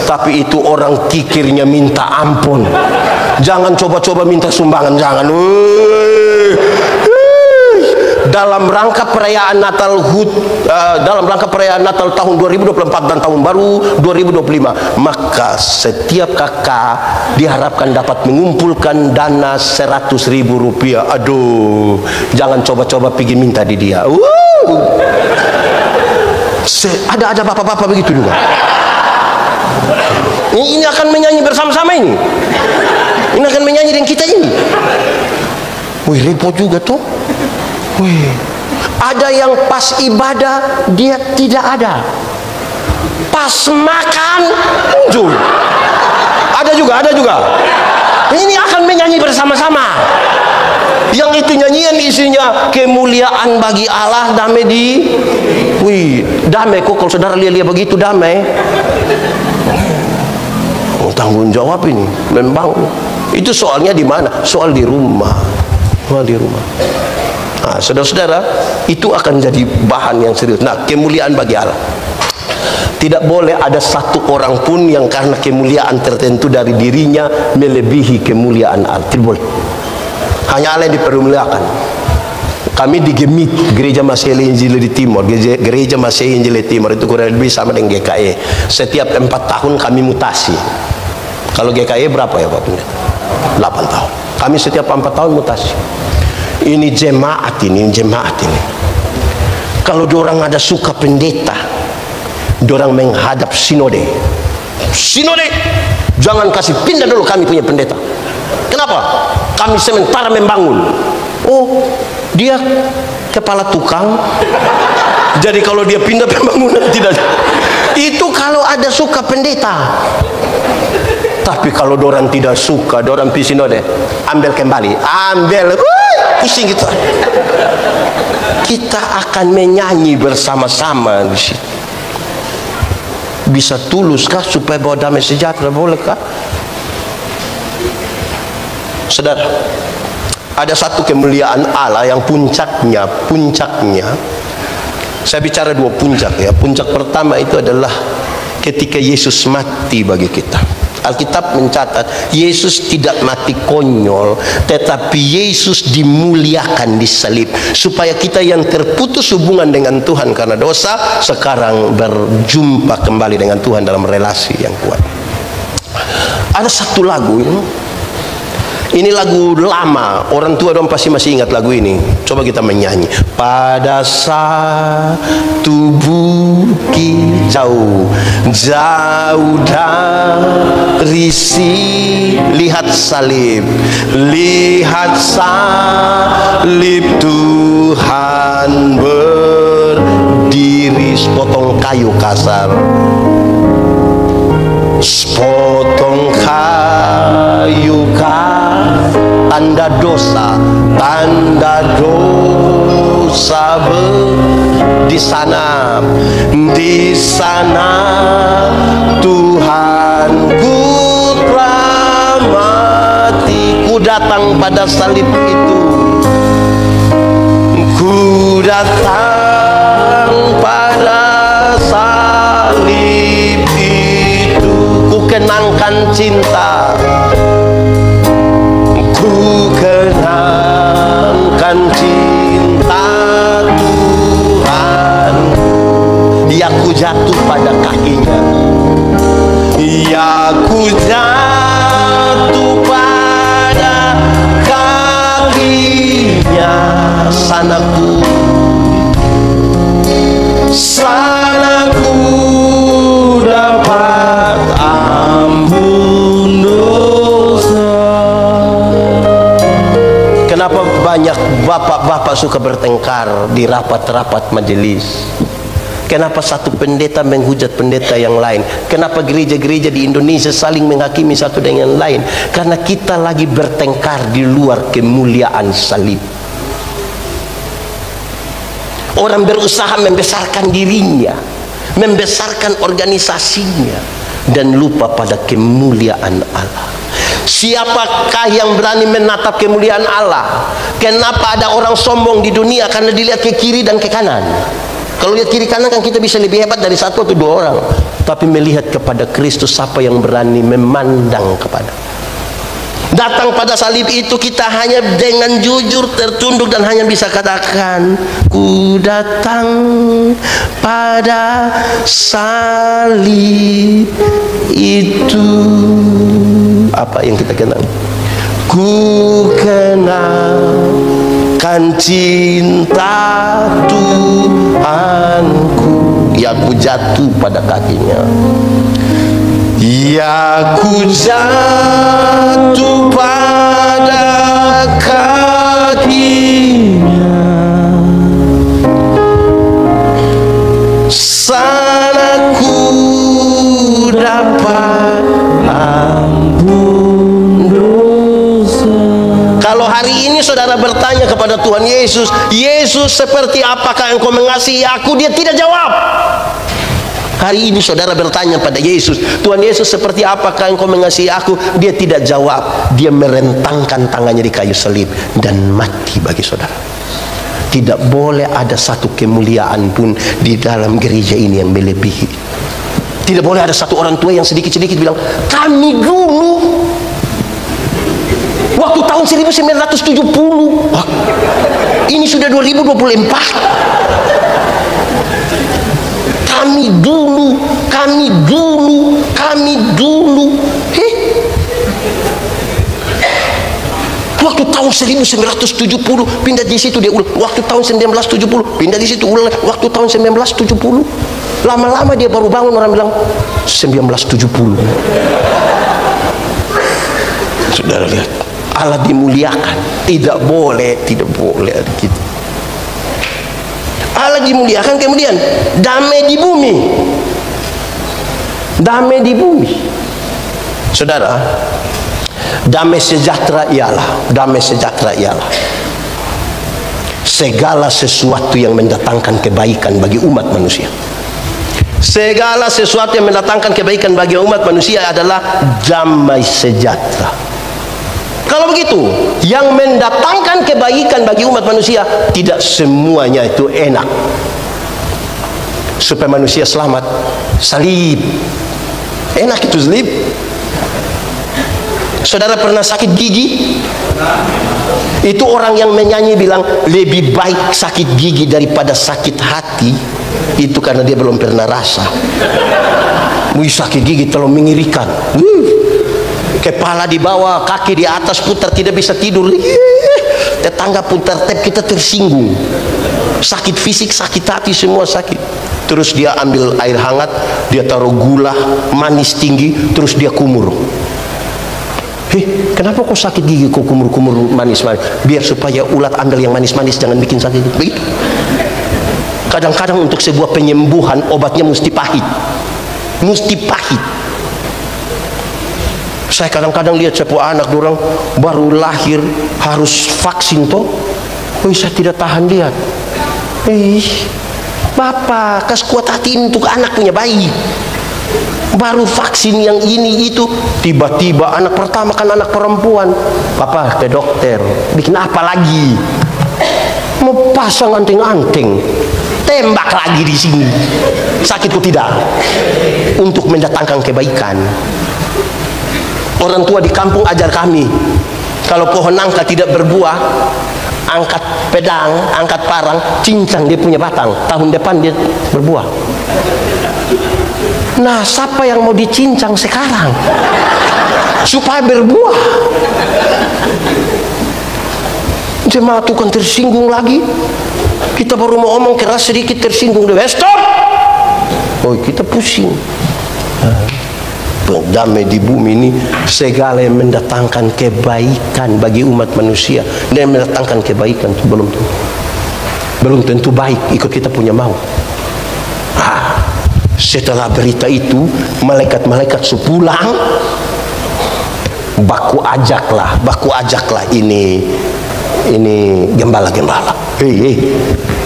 Speaker 2: Tapi itu orang kikirnya minta ampun. Jangan coba-coba minta sumbangan, jangan. Dalam rangka perayaan Natal dalam rangka perayaan Natal tahun 2024 dan tahun baru 2025, maka setiap kakak diharapkan dapat mengumpulkan dana 100.000 rupiah. Aduh, jangan coba-coba pergi minta di dia. Ada bapak-bapak begitu juga. Ini akan menyanyi bersama-sama ini. Ini akan menyanyi dengan kita ini. Wih, repot juga tuh. Wih. Ada yang pas ibadah dia tidak ada. Pas makan muncul. Ada juga. Ini akan menyanyi bersama-sama. Yang itu nyanyian isinya kemuliaan bagi Allah, damai di. Wih, damai kok kalau saudara lihat begitu damai. Tanggung jawab ini memang. Itu soalnya di mana? Soal di rumah. Nah, saudara-saudara, itu akan jadi bahan yang serius. Nah, kemuliaan bagi Allah. Tidak boleh ada satu orang pun yang karena kemuliaan tertentu dari dirinya melebihi kemuliaan Allah. Tidak boleh. Hanya Allah yang dipermuliakan. Kami di GEMIT, Gereja Masih Injil di Timur, Gereja Masih Injil di Timur itu kurang lebih sama dengan GKE. Setiap 4 tahun kami mutasi. Kalau GKI berapa ya Pak Pendeta? 8 tahun. Kami setiap 4 tahun mutasi. Ini jemaat ini. Kalau dorang ada suka pendeta, dorang menghadap sinode. Jangan kasih pindah dulu kami punya pendeta. Kenapa? Kami sementara membangun. Oh, dia kepala tukang. Jadi kalau dia pindah pembangunan tidak. Itu kalau ada suka pendeta. Tapi kalau dorang tidak suka, dorang pergi sinode, ambil kembali, pusing gitu. Kita akan menyanyi bersama-sama di situ. Bisa tuluskah supaya bawa damai sejahtera? Bolehkah? Saudara, ada satu kemuliaan Allah yang puncaknya. Saya bicara 2 puncak ya. Puncak pertama itu adalah ketika Yesus mati bagi kita. Alkitab mencatat Yesus tidak mati konyol, tetapi Yesus dimuliakan di salib supaya kita yang terputus hubungan dengan Tuhan karena dosa sekarang berjumpa kembali dengan Tuhan dalam relasi yang kuat. Ada satu lagu ini lagu lama, orang tua dong pasti masih ingat lagu ini. Coba kita menyanyi. Pada saat tubuh jauh dari lihat salib Tuhan berdiri, sepotong kayu kasar, sepotong kayu tanda dosa di sana Tuhanku telah mati. Ku datang pada salib itu, ku datang pada salib itu, ku kenangkan cinta, ku kenangkan cinta Tuhan. Ya ku jatuh pada kakinya, ya ku jatuh pada kakinya. Sanaku dapat ampun dosa. Kenapa banyak bapak-bapak suka bertengkar di rapat-rapat majelis? Kenapa satu pendeta menghujat pendeta yang lain? Kenapa gereja-gereja di Indonesia saling menghakimi satu dengan yang lain? Karena kita lagi bertengkar di luar kemuliaan salib. Orang berusaha membesarkan dirinya, membesarkan organisasinya, dan lupa pada kemuliaan Allah. Siapakah yang berani menatap kemuliaan Allah? Kenapa ada orang sombong di dunia? Karena dilihat ke kiri dan ke kanan. Kalau lihat kiri kanan kan kita bisa lebih hebat dari 1 atau 2 orang. Tapi melihat kepada Kristus, siapa yang berani memandang kepada? Datang pada salib itu kita hanya dengan jujur tertunduk dan hanya bisa katakan, ku datang pada salib itu. Apa yang kita kenal? Ku kenalkan cinta Tuhanku. Ya ku jatuh pada kakinya, ya ku jatuh pada kakinya. Sana ku dapat ampun dosa. Kalau hari ini saudara bertanya kepada Tuhan Yesus, Yesus seperti apakah engkau mengasihi aku? Dia tidak jawab. Hari ini saudara bertanya pada Yesus, Tuhan Yesus seperti apakah engkau mengasihi aku? Dia tidak jawab. Dia merentangkan tangannya di kayu salib dan mati bagi saudara. Tidak boleh ada satu kemuliaan pun di dalam gereja ini yang melebihi. Tidak boleh ada satu orang tua yang sedikit-sedikit bilang, kami dulu waktu tahun 1970. Wah, ini sudah 2024. Kami dulu. 1970 pindah di situ, dia ulang waktu tahun 1970, pindah di situ ulang waktu tahun 1970. Lama-lama dia baru bangun, orang bilang 1970. Saudara lihat, Allah dimuliakan. Tidak boleh gitu. Allah dimuliakan, kemudian damai di bumi. Damai di bumi. Saudara, damai sejahtera ialah segala sesuatu yang mendatangkan kebaikan bagi umat manusia. Segala sesuatu yang mendatangkan kebaikan bagi umat manusia adalah damai sejahtera. Kalau begitu, yang mendatangkan kebaikan bagi umat manusia tidak semuanya itu enak. Supaya manusia selamat, salib. Enak itu salib. Saudara pernah sakit gigi? Itu orang yang menyanyi bilang lebih baik sakit gigi daripada sakit hati. Itu karena dia belum pernah rasa. Wih, sakit gigi terlalu mengirikan. Kepala di bawah, kaki di atas, putar tidak bisa tidur. Tetangga putar tap, kita tersinggung. Sakit fisik, sakit hati, semua sakit. Terus dia ambil air hangat, dia taruh gula manis tinggi, terus dia kumur. Kenapa kok sakit gigi kok kumur-kumur manis-manis? Biar supaya ulat ambil yang manis-manis, jangan bikin sakit. Begitu. Kadang-kadang untuk sebuah penyembuhan obatnya mesti pahit. Mesti pahit. Saya kadang-kadang lihat sebuah anak dorang baru lahir harus vaksin toh. Saya tidak tahan lihat. Bapak, kas kuat hati untuk anak punya bayi. Baru vaksin yang ini itu, tiba-tiba anak pertama kan anak perempuan. Papa ke dokter, bikin apa lagi? Mau pasang anting-anting, tembak lagi di sini. Sakit kok tidak? Untuk mendatangkan kebaikan. Orang tua di kampung ajar kami, kalau pohon nangka tidak berbuah, angkat pedang, angkat parang, cincang dia punya batang. Tahun depan dia berbuah. Nah, siapa yang mau dicincang sekarang supaya berbuah? Jemaat tukang tersinggung lagi. Kita baru mau omong keras sedikit tersinggung, dia stop. Kita pusing. Damai di bumi ini segala yang mendatangkan kebaikan bagi umat manusia dan mendatangkan kebaikan itu belum tentu baik ikut kita punya mau. Setelah berita itu malaikat-malaikat sepulang baku ajaklah ini gembala-gembala.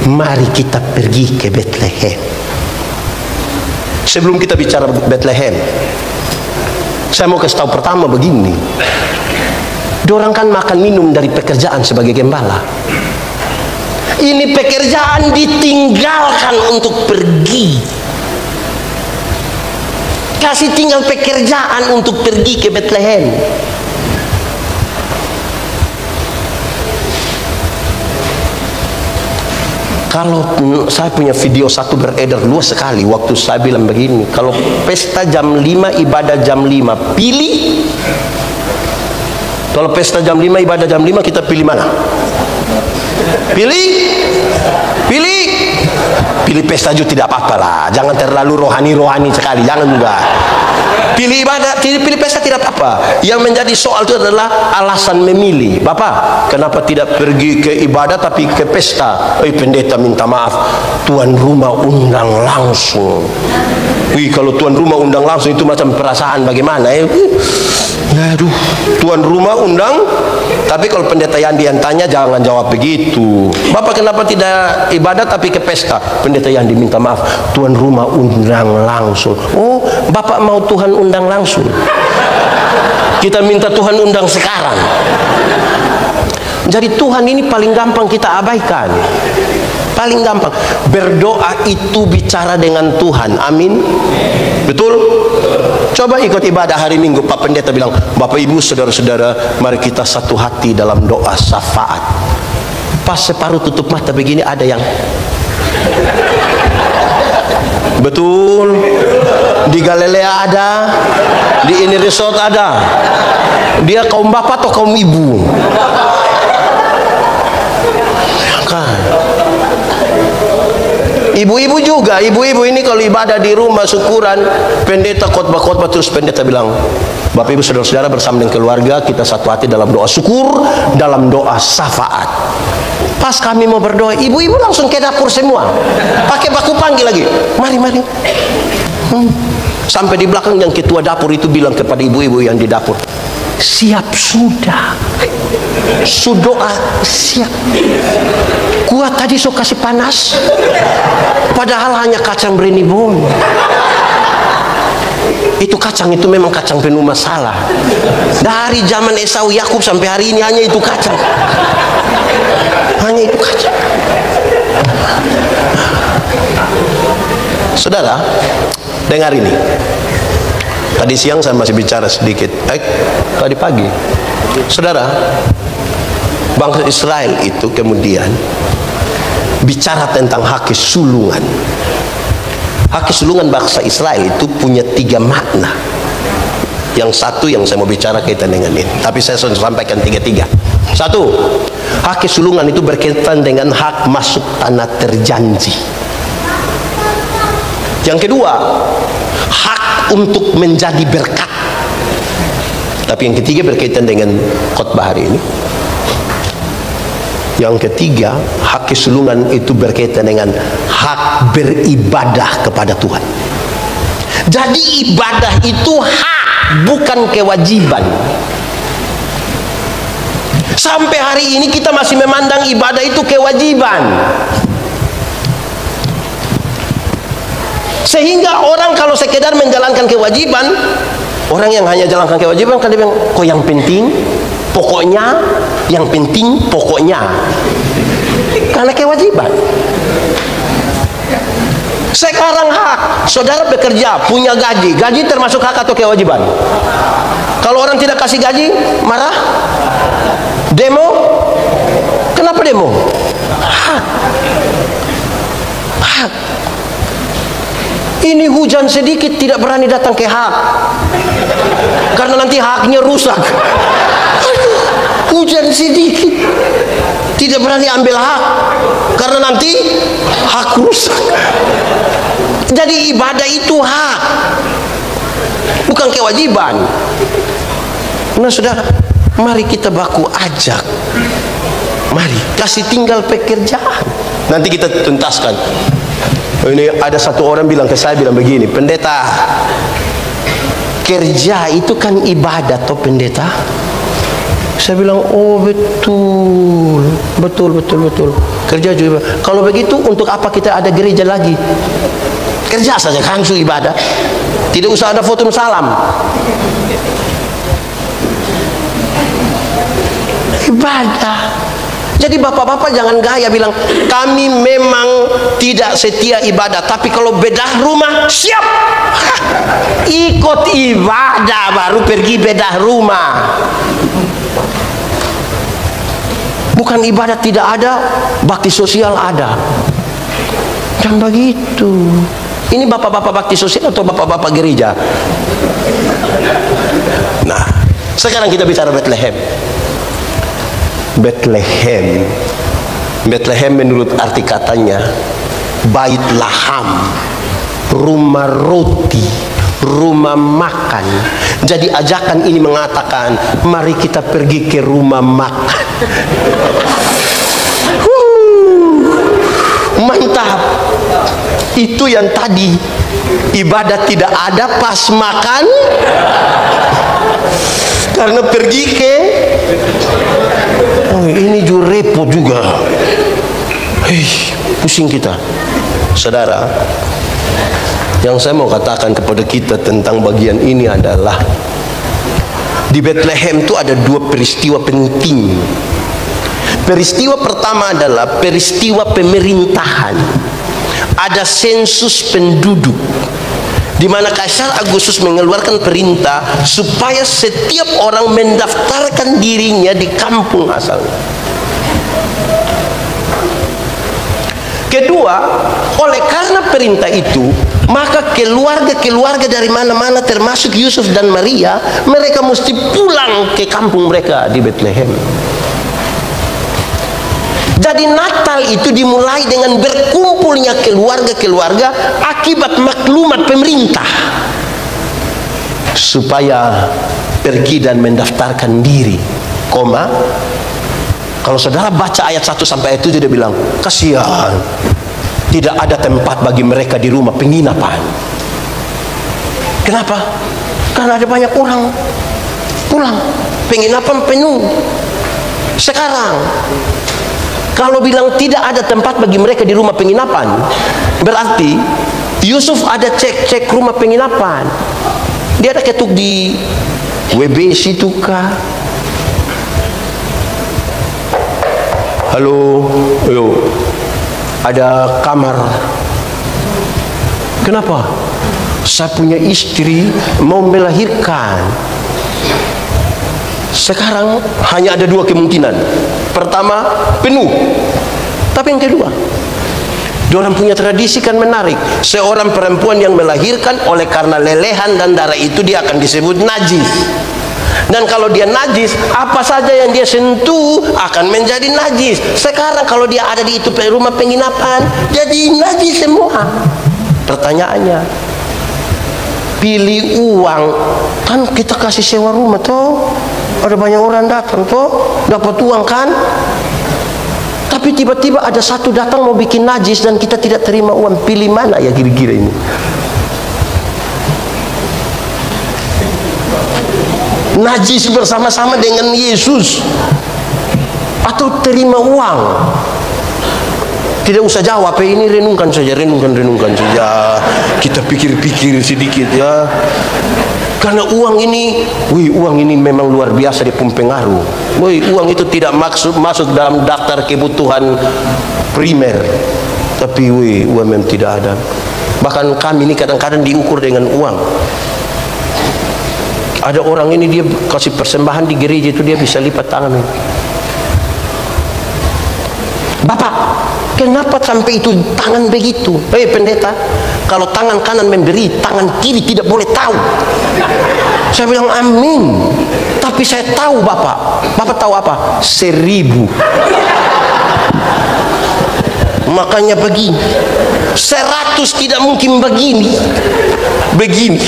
Speaker 2: Mari kita pergi ke Bethlehem. Sebelum kita bicara Bethlehem, saya mau kasih tahu pertama begini. Dorang kan makan minum dari pekerjaan sebagai gembala. Ini pekerjaan ditinggalkan untuk pergi. Kasih tinggal pekerjaan untuk pergi ke Bethlehem. Kalau saya punya video satu beredar luas sekali, waktu saya bilang begini, kalau pesta jam 5 ibadah jam 5, pilih. Kalau pesta jam 5 ibadah jam 5, kita pilih mana? Pilih pesta juga tidak apa-apa lah, jangan terlalu rohani sekali, jangan juga. Pilih ibadah, pilih pesta tidak apa-apa. Yang menjadi soal itu adalah alasan memilih. Bapak, kenapa tidak pergi ke ibadah tapi ke pesta? Pendeta minta maaf, tuan rumah undang langsung. Kalau tuan rumah undang langsung itu macam perasaan bagaimana? Aduh, tuan rumah undang, tapi kalau pendeta Yandi yang tanya jangan jawab begitu. Bapak kenapa tidak ibadah tapi ke pesta? Pendeta Yandi minta maaf, tuan rumah undang langsung. Bapak mau Tuhan undang langsung. Kita minta Tuhan undang sekarang. Jadi Tuhan ini paling gampang kita abaikan. Paling gampang. Berdoa itu bicara dengan Tuhan. Amin. Betul? Coba ikut ibadah hari Minggu, Pak Pendeta bilang, Bapak Ibu saudara-saudara, mari kita satu hati dalam doa syafaat. Pas separuh tutup mata begini ada yang betul. di Galilea ada, di ini resort ada. Dia kaum bapak atau kaum ibu? Kan. Ibu-ibu juga, ibu-ibu ini kalau ibadah di rumah syukuran, pendeta khotbah-khotbah terus pendeta bilang, Bapak Ibu saudara-saudara bersama dengan keluarga kita satu hati dalam doa syukur, dalam doa syafaat. Pas kami mau berdoa, ibu-ibu langsung ke dapur semua, pakai baku panggil lagi, mari. Sampai di belakang yang ketua dapur itu bilang kepada ibu-ibu yang di dapur, siap sudah, sudoa siap. Kuat tadi so kasih panas, padahal hanya kacang berenibun. Itu kacang itu memang kacang penuh masalah. Dari zaman Esau Yakub sampai hari ini hanya itu kacang. Hanya itu kacang. Saudara, dengar ini. Tadi siang saya masih bicara sedikit. Tadi pagi. Saudara, bangsa Israel itu kemudian bicara tentang hak kesulungan. Hak kesulungan bangsa Israel itu punya 3 makna. Yang satu yang saya mau bicara kaitan dengan ini, tapi saya sudah sampaikan 3. Satu, hak kesulungan itu berkaitan dengan hak masuk tanah terjanji. Yang kedua, hak untuk menjadi berkat. Tapi yang ketiga berkaitan dengan khotbah hari ini. Yang ketiga, hak kesulungan itu berkaitan dengan hak beribadah kepada Tuhan. Jadi ibadah itu hak, bukan kewajiban. Sampai hari ini kita masih memandang ibadah itu kewajiban. Sehingga orang kalau sekedar menjalankan kewajiban, orang yang hanya jalankan kewajiban kan dia bilang, kok yang penting pokoknya, yang penting pokoknya, karena kewajiban. Sekarang hak, saudara bekerja punya gaji, gaji termasuk hak atau kewajiban? Kalau orang tidak kasih gaji, marah, demo. Kenapa demo? Hak, hak. Ini hujan sedikit tidak berani datang ke hak, karena nanti haknya rusak. Hujan sedikit tidak berani ambil hak, karena nanti hak rusak. Jadi ibadah itu hak, bukan kewajiban. Nah saudara, mari kita baku ajak, mari kasih tinggal pekerjaan, nanti kita tuntaskan. Ini ada satu orang bilang ke saya, bilang begini, pendeta, kerja itu kan ibadah toh pendeta? Saya bilang, oh betul. Kerja juga. Kalau begitu untuk apa kita ada gereja lagi? Kerja saja langsung ibadah. Tidak usah ada foto salam. Ibadah. Jadi bapak-bapak jangan gaya bilang, kami memang tidak setia ibadah, tapi kalau bedah rumah siap. Ikut ibadah baru pergi bedah rumah. Bukan ibadah tidak ada, bakti sosial ada. Jangan begitu. Ini bapak-bapak bakti sosial atau bapak-bapak gereja? Nah, sekarang kita bicara Bethlehem. Bethlehem menurut arti katanya bait laham, rumah roti, rumah makan. Jadi ajakan ini mengatakan, mari kita pergi ke rumah makan. Mantap. Itu yang tadi ibadah tidak ada pas makan, karena pergi ke ini juga repot juga. Pusing kita. Saudara, yang saya mau katakan kepada kita tentang bagian ini adalah, di Bethlehem itu ada 2 peristiwa penting. Peristiwa pertama adalah peristiwa pemerintahan. Ada sensus penduduk, di mana Kaisar Agustus mengeluarkan perintah supaya setiap orang mendaftarkan dirinya di kampung asalnya. Kedua, oleh karena perintah itu, Maka keluarga-keluarga dari mana-mana termasuk Yusuf dan Maria, mereka mesti pulang ke kampung mereka di Bethlehem. Jadi Natal itu dimulai dengan berkumpulnya keluarga-keluarga akibat maklumat pemerintah supaya pergi dan mendaftarkan diri. Kalau saudara baca ayat 1 sampai ayat 7, dia bilang, kasihan, tidak ada tempat bagi mereka di rumah penginapan. Kenapa? Karena ada banyak orang pulang, penginapan penuh. Sekarang kalau bilang tidak ada tempat bagi mereka di rumah penginapan, berarti Yusuf ada cek rumah penginapan. Dia ada ketuk di WB situ kah? Halo, ayo, ada kamar. Kenapa? Saya punya istri mau melahirkan. Sekarang hanya ada dua kemungkinan. Pertama, penuh. Tapi yang kedua, diorang punya tradisi kan menarik. Seorang perempuan yang melahirkan, oleh karena lelehan dan darah itu, dia akan disebut najis. Dan kalau dia najis, apa saja yang dia sentuh akan menjadi najis. Sekarang kalau dia ada di itu rumah penginapan, jadi najis semua. Pertanyaannya, pilih uang, kan kita kasih sewa rumah toh, ada banyak orang datang toh, dapat uang kan. Tapi tiba-tiba ada satu datang mau bikin najis dan kita tidak terima uang. Pilih mana ya kira-kira ini? Najis bersama-sama dengan Yesus atau terima uang? Tidak usah jawab, ini renungkan saja, renungkan saja. Kita pikir-pikir sedikit ya. Karena uang ini memang luar biasa, dia pengaruh. Uang itu tidak masuk dalam daftar kebutuhan primer. Tapi uang memang tidak ada. Bahkan kami ini kadang-kadang diukur dengan uang. Ada orang ini dia kasih persembahan di gereja itu, dia bisa lipat tangan. Bapak, kenapa sampai itu tangan begitu? Pendeta, kalau tangan kanan memberi, tangan kiri tidak boleh tahu. Saya bilang amin. Tapi saya tahu Bapak. Bapak tahu apa? 1000. Makanya begini. 100 tidak mungkin begini. Begini.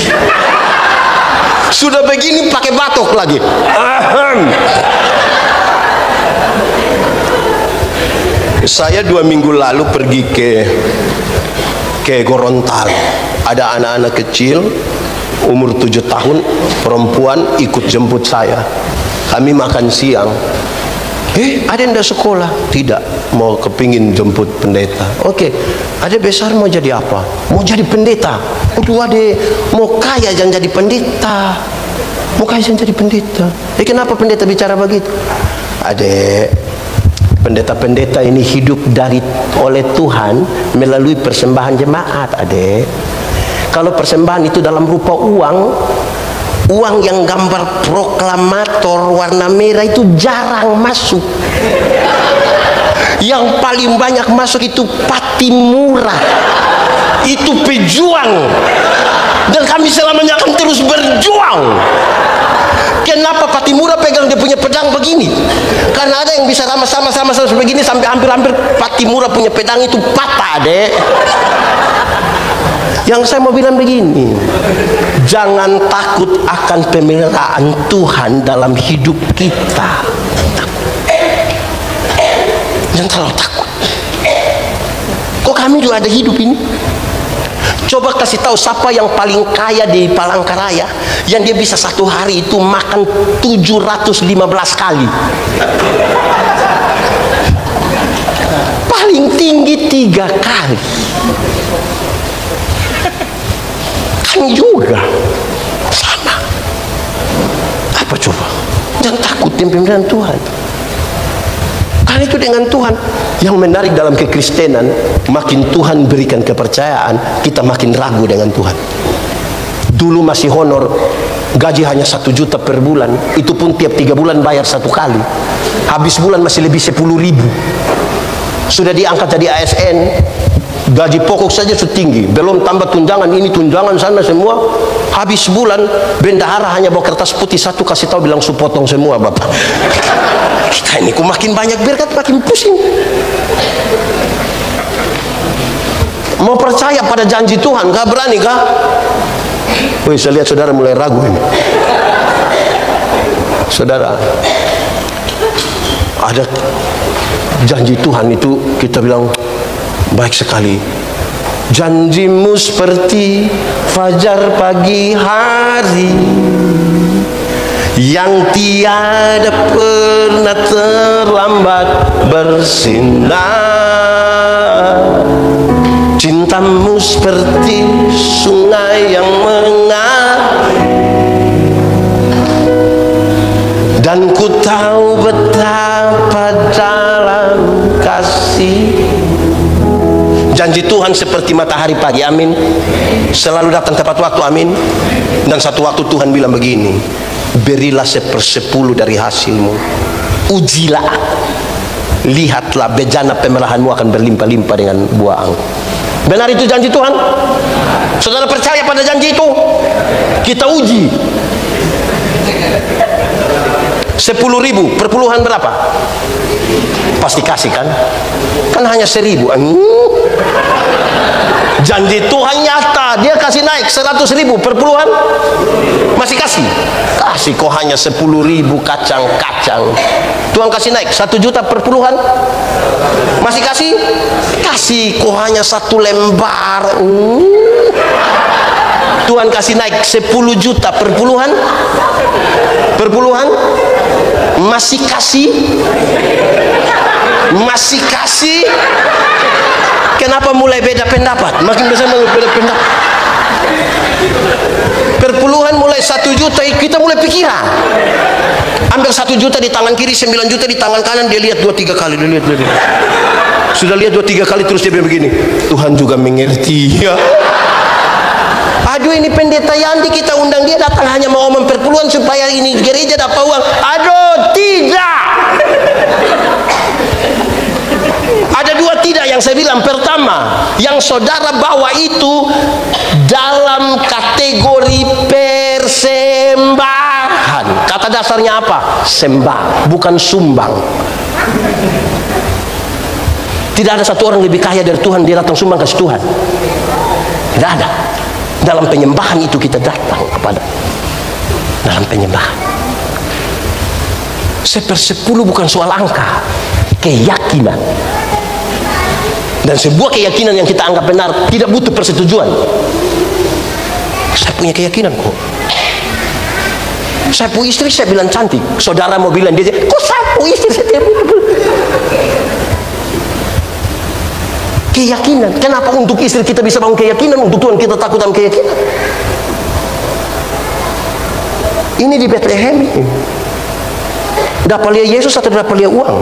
Speaker 2: Sudah begini pakai batok lagi. Saya 2 minggu lalu pergi ke Gorontalo. Ada anak-anak kecil umur 7 tahun, perempuan, ikut jemput saya. Kami makan siang. Ada yang tidak sekolah? Tidak, mau kepingin jemput pendeta. Oke, ada besar mau jadi apa? Mau jadi pendeta. Udah ade, mau kaya jangan jadi pendeta. Mau kaya jangan jadi pendeta. Kenapa pendeta bicara begitu? Adek, pendeta-pendeta ini hidup oleh Tuhan melalui persembahan jemaat, adek. Kalau persembahan itu dalam rupa uang yang gambar proklamator warna merah itu jarang masuk. Yang paling banyak masuk itu Patimura. Itu pejuang. Dan kami selamanya akan terus berjuang. Kenapa Patimura pegang dia punya pedang begini? Karena ada yang bisa sama-sama begini sampai hampir-hampir Patimura punya pedang itu patah, dek. Yang saya mau bilang begini, jangan takut akan pemeliharaan Tuhan dalam hidup kita. Jangan terlalu takut. Kok kami juga ada hidup ini? Coba kasih tahu siapa yang paling kaya di Palangkaraya, yang dia bisa satu hari itu makan 715 kali. Paling tinggi 3 kali. Kami juga sama. Apa coba? Jangan takut dengan pemeliharaan Tuhan. Karena itu dengan Tuhan. Yang menarik dalam kekristenan, makin Tuhan berikan kepercayaan, kita makin ragu dengan Tuhan. Dulu masih honor, gaji hanya 1 juta per bulan. Itu pun tiap 3 bulan bayar 1 kali. Habis bulan masih lebih 10.000. Sudah diangkat jadi ASN, Gaji pokok saja sudah tinggi, belum tambah tunjangan ini, tunjangan sana semua. Habis bulan, bendahara hanya bawa kertas putih satu, kasih tahu bilang supotong semua Bapak. Kita ini kok makin banyak berkat, makin pusing. Mau percaya pada janji Tuhan, gak berani kah? Wih, saya lihat saudara mulai ragu ini. Saudara, ada janji Tuhan itu kita bilang baik sekali. Janjimu seperti fajar pagi hari yang tiada pernah terlambat bersinar. Cintamu seperti sungai yang mengalir, dan ku tahu betapa dalam kasih. Janji Tuhan seperti matahari pagi, amin. Selalu datang tepat waktu, amin. Dan satu waktu Tuhan bilang begini, berilah 1/10 dari hasilmu. Ujilah, lihatlah bejana pemerahanmu akan berlimpah-limpah dengan buah anggur. Benar itu janji Tuhan? Saudara percaya pada janji itu? Kita uji. 10.000 perpuluhan berapa? Pasti kasih kan? Kan hanya 1.000. Janji Tuhan nyata, dia kasih naik 100.000 perpuluhan, masih kasih. Kasih kok hanya 10.000 kacang-kacang. Tuhan kasih naik 1 juta perpuluhan, masih kasih. Kasih kok hanya 1 lembar. Tuhan kasih naik 10 juta perpuluhan, masih kasih. Masih kasih. Kenapa mulai beda pendapat? Makin besar beda pendapat. Perpuluhan mulai 1 juta, kita mulai pikiran. Ambil 1 juta di tangan kiri, 9 juta di tangan kanan, dia lihat 2-3 kali, dia lihat. Sudah lihat 2-3 kali terus dia begini. Tuhan juga mengerti ya. Aduh, ini pendeta Yandi kita undang dia datang hanya mau ngomong perpuluhan supaya ini gereja dapat uang. Aduh, tidak. Ada 2 tidak yang saya bilang. Pertama, yang saudara bawa itu dalam kategori persembahan. Kata dasarnya apa? Sembah, bukan sumbang. Tidak ada satu orang lebih kaya dari Tuhan dia datang sumbang kasih Tuhan. Tidak ada. Dalam penyembahan itu kita datang kepada, dalam penyembahan. 1/10 bukan soal angka, keyakinan. Dan sebuah keyakinan yang kita anggap benar tidak butuh persetujuan. Saya punya keyakinan kok. Saya punya istri, saya bilang cantik. Saudara mau bilang dia, kok saya punya istri saya tidak butuh. Keyakinan. Kenapa untuk istri kita bisa bangun keyakinan, untuk Tuhan kita takut dalam keyakinan? Ini di Bethlehem ini. Dapat lihat Yesus atau dapat lihat uang?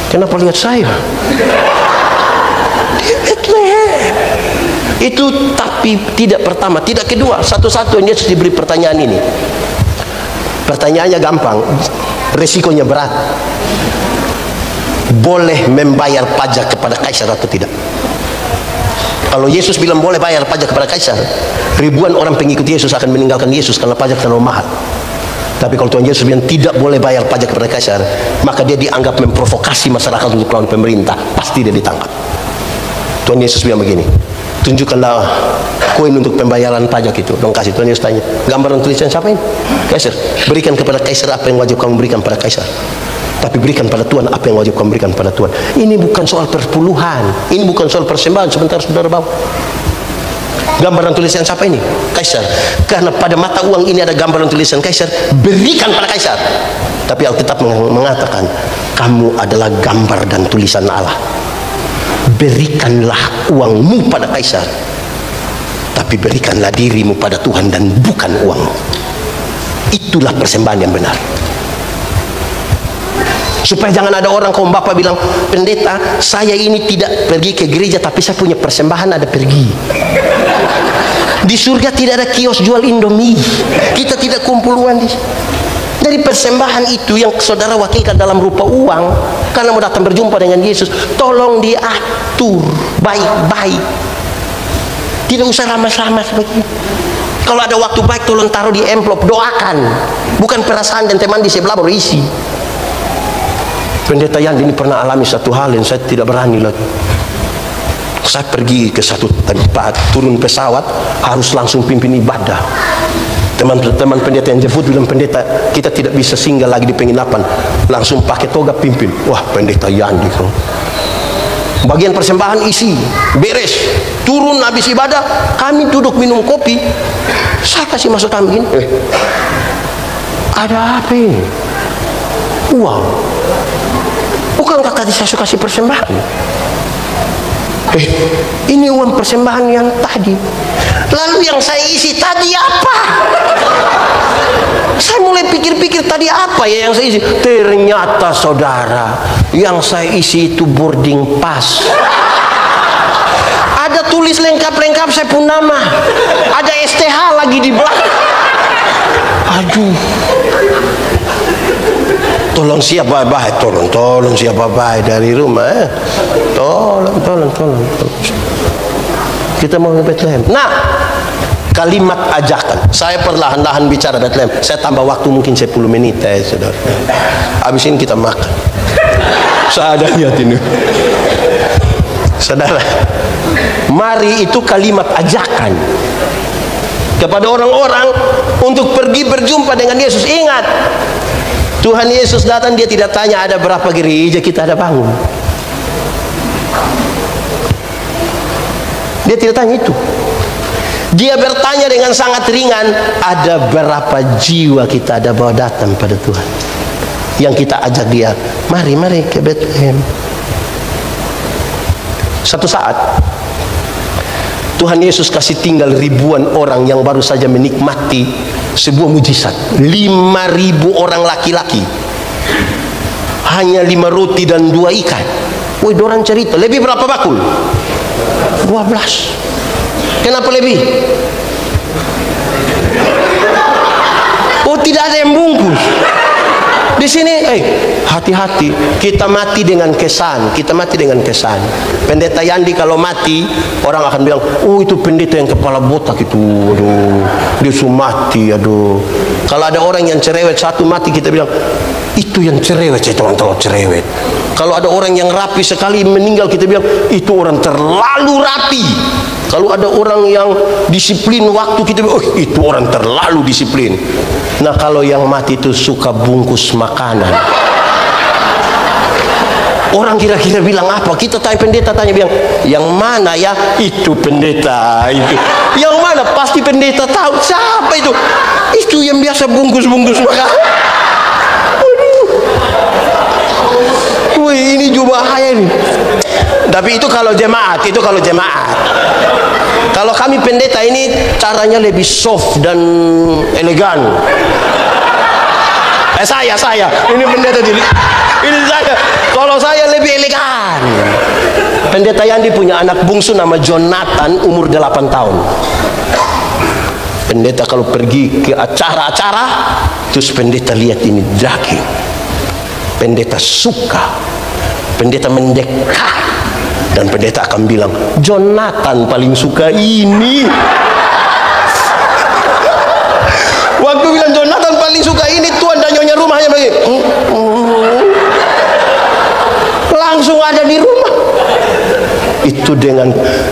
Speaker 2: Kenapa lihat saya? Di Bethlehem. Itu tapi tidak pertama, tidak kedua. Satu-satunya Yesus diberi pertanyaan ini. Pertanyaannya gampang, resikonya berat. Boleh membayar pajak kepada kaisar atau tidak? Kalau Yesus bilang boleh bayar pajak kepada kaisar, ribuan orang pengikut Yesus akan meninggalkan Yesus karena pajak terlalu mahal. Tapi kalau Tuhan Yesus bilang tidak boleh bayar pajak kepada kaisar, maka dia dianggap memprovokasi masyarakat untuk melawan pemerintah. Pasti dia ditangkap. Tuhan Yesus bilang begini, tunjukkanlah koin untuk pembayaran pajak itu. Dong kasih. Tuhan Yesus tanya, gambar dan tulisan siapa ini? Kaisar. Berikan kepada kaisar apa yang wajib kamu berikan pada kaisar, tapi berikan pada Tuhan apa yang wajib kamu berikan pada Tuhan. Ini bukan soal perpuluhan, ini bukan soal persembahan. Sebentar saudara bawa gambar dan tulisan siapa ini? Kaisar. Karena pada mata uang ini ada gambar dan tulisan kaisar, berikan pada kaisar. Tapi Alkitab mengatakan kamu adalah gambar dan tulisan Allah. Berikanlah uangmu pada kaisar, tapi berikanlah dirimu pada Tuhan dan bukan uangmu. Itulah persembahan yang benar. Supaya jangan ada orang kaum bapak bilang, pendeta saya ini tidak pergi ke gereja tapi saya punya persembahan ada pergi. Di surga tidak ada kios jual Indomie. Kita tidak kumpul uang di. Dari persembahan itu yang saudara wakilkan dalam rupa uang, karena mau datang berjumpa dengan Yesus, tolong diatur baik-baik. Tidak usah ramas-ramas begitu. Kalau ada waktu baik, tolong taruh di amplop, doakan. Bukan perasaan dan teman di sebelah baru isi. Pendeta Yandi ini pernah alami satu hal yang saya tidak berani lagi. Saya pergi ke satu tempat, turun pesawat, harus langsung pimpin ibadah. Teman-teman pendeta yang jemput bilang, pendeta, kita tidak bisa singgah lagi di penginapan, langsung pakai toga pimpin. Wah, pendeta Yandi kan. Bagian persembahan isi, beres, turun habis ibadah, kami duduk minum kopi. Saya kasih masuk kami gini, ada apa ini? Uang. Bukankah tadi saya suka kasih persembahan? Ini uang persembahan yang tadi. Lalu yang saya isi tadi apa? Saya mulai pikir-pikir tadi apa ya yang saya isi. Ternyata saudara, yang saya isi itu boarding pass. Ada tulis lengkap-lengkap saya pun nama. Ada STH lagi di belakang. Aduh. Tolong siap baik-baik, tolong siap baik-baik dari rumah. Tolong. Kita mau ke Bethlehem. Nah, kalimat ajakan. Saya perlahan-lahan bicara Bethlehem. Saya tambah waktu mungkin 10 menit saudara. Habis ini kita makan. Seadanya ini. Saudara, mari itu kalimat ajakan kepada orang-orang untuk pergi berjumpa dengan Yesus. Ingat, Tuhan Yesus datang, dia tidak tanya ada berapa gereja kita ada bangun. Dia tidak tanya itu. Dia bertanya dengan sangat ringan, ada berapa jiwa kita ada bawa datang pada Tuhan. Yang kita ajak dia, mari ke Bethlehem. Satu saat Tuhan Yesus kasih tinggal ribuan orang yang baru saja menikmati sebuah mujizat. 5.000 orang laki-laki, hanya 5 roti dan 2 ikan. Woi, dorang cerita, lebih berapa bakul? 12. Kenapa lebih? Oh, tidak ada yang bungkus. Di sini, hati-hati. Kita mati dengan kesan. Pendeta Yandi kalau mati, orang akan bilang, oh itu pendeta yang kepala botak itu, aduh, dia sudah mati, aduh. Kalau ada orang yang cerewet satu mati, kita bilang, itu yang cerewet, teman-teman cerewet. Kalau ada orang yang rapi sekali meninggal, kita bilang, itu orang terlalu rapi. Kalau ada orang yang disiplin waktu, kita bilang, oh itu orang terlalu disiplin. Nah, kalau yang mati itu suka bungkus makanan, orang kira-kira bilang apa? Kita tanya pendeta, bilang, yang mana ya? Itu pendeta itu. Yang mana? Pasti pendeta tahu. Siapa itu? Itu yang biasa bungkus-bungkus makanan. Wih, ini juga bahaya nih. Tapi itu kalau jemaat, Kalau kami pendeta ini caranya lebih soft dan elegan. Saya ini pendeta ini saya. Kalau saya lebih elegan. Pendeta Yandi punya anak bungsu nama Jonathan, umur 8 tahun. Pendeta kalau pergi ke acara-acara, terus pendeta lihat ini daging, pendeta suka, pendeta mendekat, dan pendeta akan bilang, Jonathan paling suka ini. Waktu bilang Jonathan paling suka ini, tuan dan nyonya rumahnya begini, langsung ada di rumah.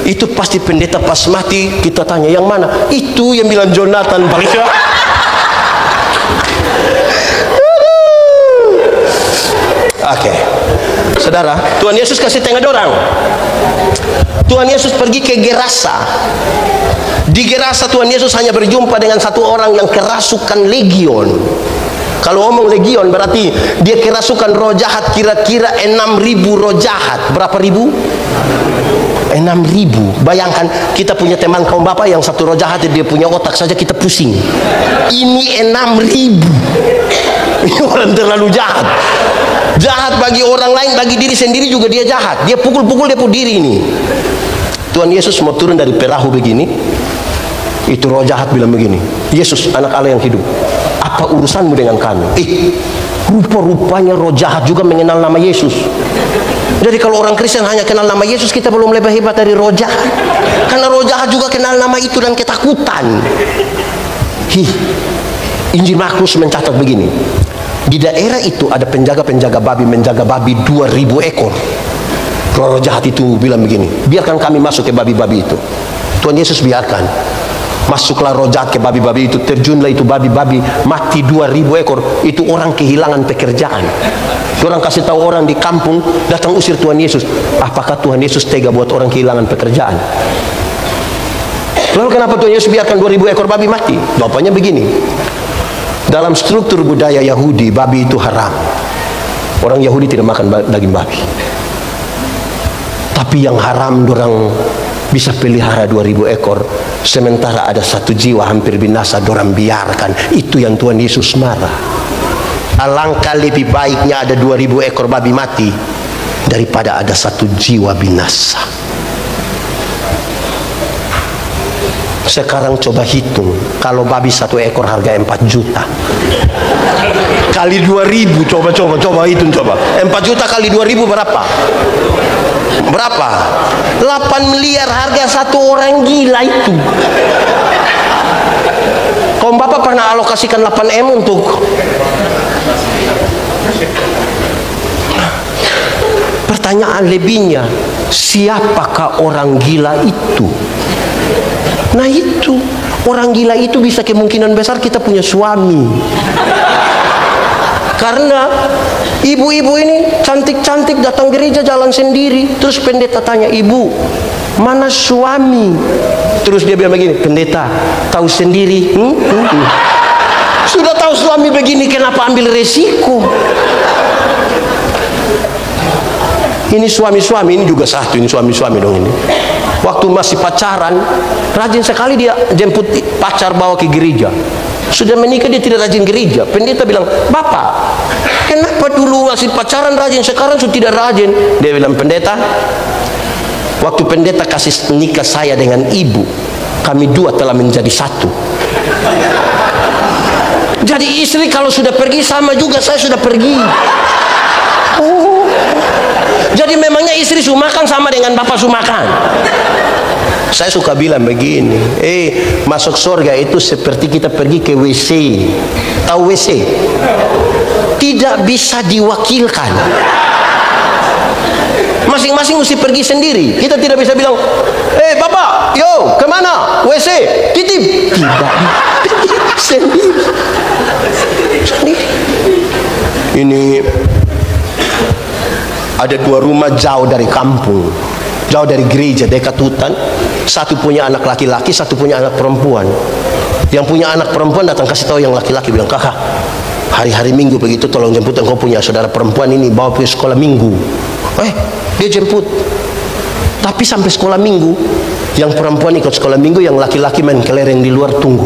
Speaker 2: Itu pasti pendeta pas mati kita tanya yang mana? Itu yang bilang Jonathan paling suka. Oke. Saudara, Tuhan Yesus kasih tengah dorang. Tuhan Yesus pergi ke Gerasa. Di Gerasa Tuhan Yesus hanya berjumpa dengan satu orang yang kerasukan legion. Kalau ngomong legion berarti dia kerasukan roh jahat, kira-kira 6.000 roh jahat. Berapa ribu? 6.000. Bayangkan kita punya teman kaum bapak yang satu roh jahat, dia punya otak saja kita pusing. Ini 6.000. Ini orang terlalu jahat. Jahat bagi orang lain, bagi diri sendiri juga dia jahat. Dia pukul-pukul dia pun diri ini. Tuhan Yesus mau turun dari perahu begini. Itu roh jahat bilang begini, Yesus anak Allah yang hidup, apa Apa urusanmu dengan kami? Rupa-rupanya roh jahat juga mengenal nama Yesus. Jadi kalau orang Kristen hanya kenal nama Yesus, kita belum lebih hebat dari roh jahat. Karena roh jahat juga kenal nama itu dan ketakutan. Injil Markus mencatat begini. Di daerah itu ada penjaga-penjaga babi, menjaga babi 2000 ekor. Roh jahat itu bilang begini, biarkan kami masuk ke babi-babi itu. Tuhan Yesus biarkan. Masuklah roh jahat ke babi-babi itu, terjunlah itu babi-babi, mati 2000 ekor. Itu orang kehilangan pekerjaan. Orang kasih tahu orang di kampung, datang usir Tuhan Yesus. Apakah Tuhan Yesus tega buat orang kehilangan pekerjaan? Lalu kenapa Tuhan Yesus biarkan 2000 ekor babi mati? Jawabannya begini. Dalam struktur budaya Yahudi, babi itu haram. Orang Yahudi tidak makan daging babi. Tapi yang haram dorang bisa pelihara 2000 ekor, sementara ada 1 jiwa hampir binasa dorang biarkan. Itu yang Tuhan Yesus marah. Alangkah lebih baiknya ada 2000 ekor babi mati daripada ada 1 jiwa binasa. Sekarang coba hitung, kalau babi 1 ekor harga 4 juta kali 2000, coba hitung coba. 4 juta kali 2000 berapa? Berapa? 8 miliar harga 1 orang gila itu. Kaum bapak pernah alokasikan 8M untuk pertanyaan lebihnya, siapakah orang gila itu? Nah itu, orang gila itu bisa kemungkinan besar kita punya suami. Karena ibu-ibu ini cantik-cantik datang gereja jalan sendiri. Terus pendeta tanya, ibu, mana suami? Terus dia bilang begini, pendeta, tahu sendiri. Sudah tahu suami begini, kenapa ambil resiko? Ini suami-suami, ini juga satu, ini suami-suami dong ini. Waktu masih pacaran, rajin sekali dia jemput pacar bawa ke gereja. Sudah menikah dia tidak rajin gereja. Pendeta bilang, bapak, kenapa dulu masih pacaran rajin, sekarang sudah tidak rajin? Dia bilang, pendeta, waktu pendeta kasih nikah saya dengan ibu, kami 2 telah menjadi 1. Jadi istri kalau sudah pergi sama juga saya sudah pergi. Jadi memangnya istri sumakan sama dengan bapak sumakan? Saya suka bilang begini, masuk surga itu seperti kita pergi ke WC. Tahu WC? Tidak bisa diwakilkan. Masing-masing mesti pergi sendiri. Kita tidak bisa bilang, bapak, yo, kemana? WC, titip. Tidak, sendiri. Ini ada 2 rumah jauh dari kampung, jauh dari gereja, dekat hutan. Satu punya anak laki-laki, satu punya anak perempuan. Yang punya anak perempuan datang kasih tahu yang laki-laki, bilang, kakak, hari-hari Minggu begitu tolong jemput engkau punya saudara perempuan ini, bawa pergi sekolah Minggu. Dia jemput. Tapi sampai sekolah Minggu, yang perempuan ikut sekolah Minggu, yang laki-laki main kelereng di luar tunggu.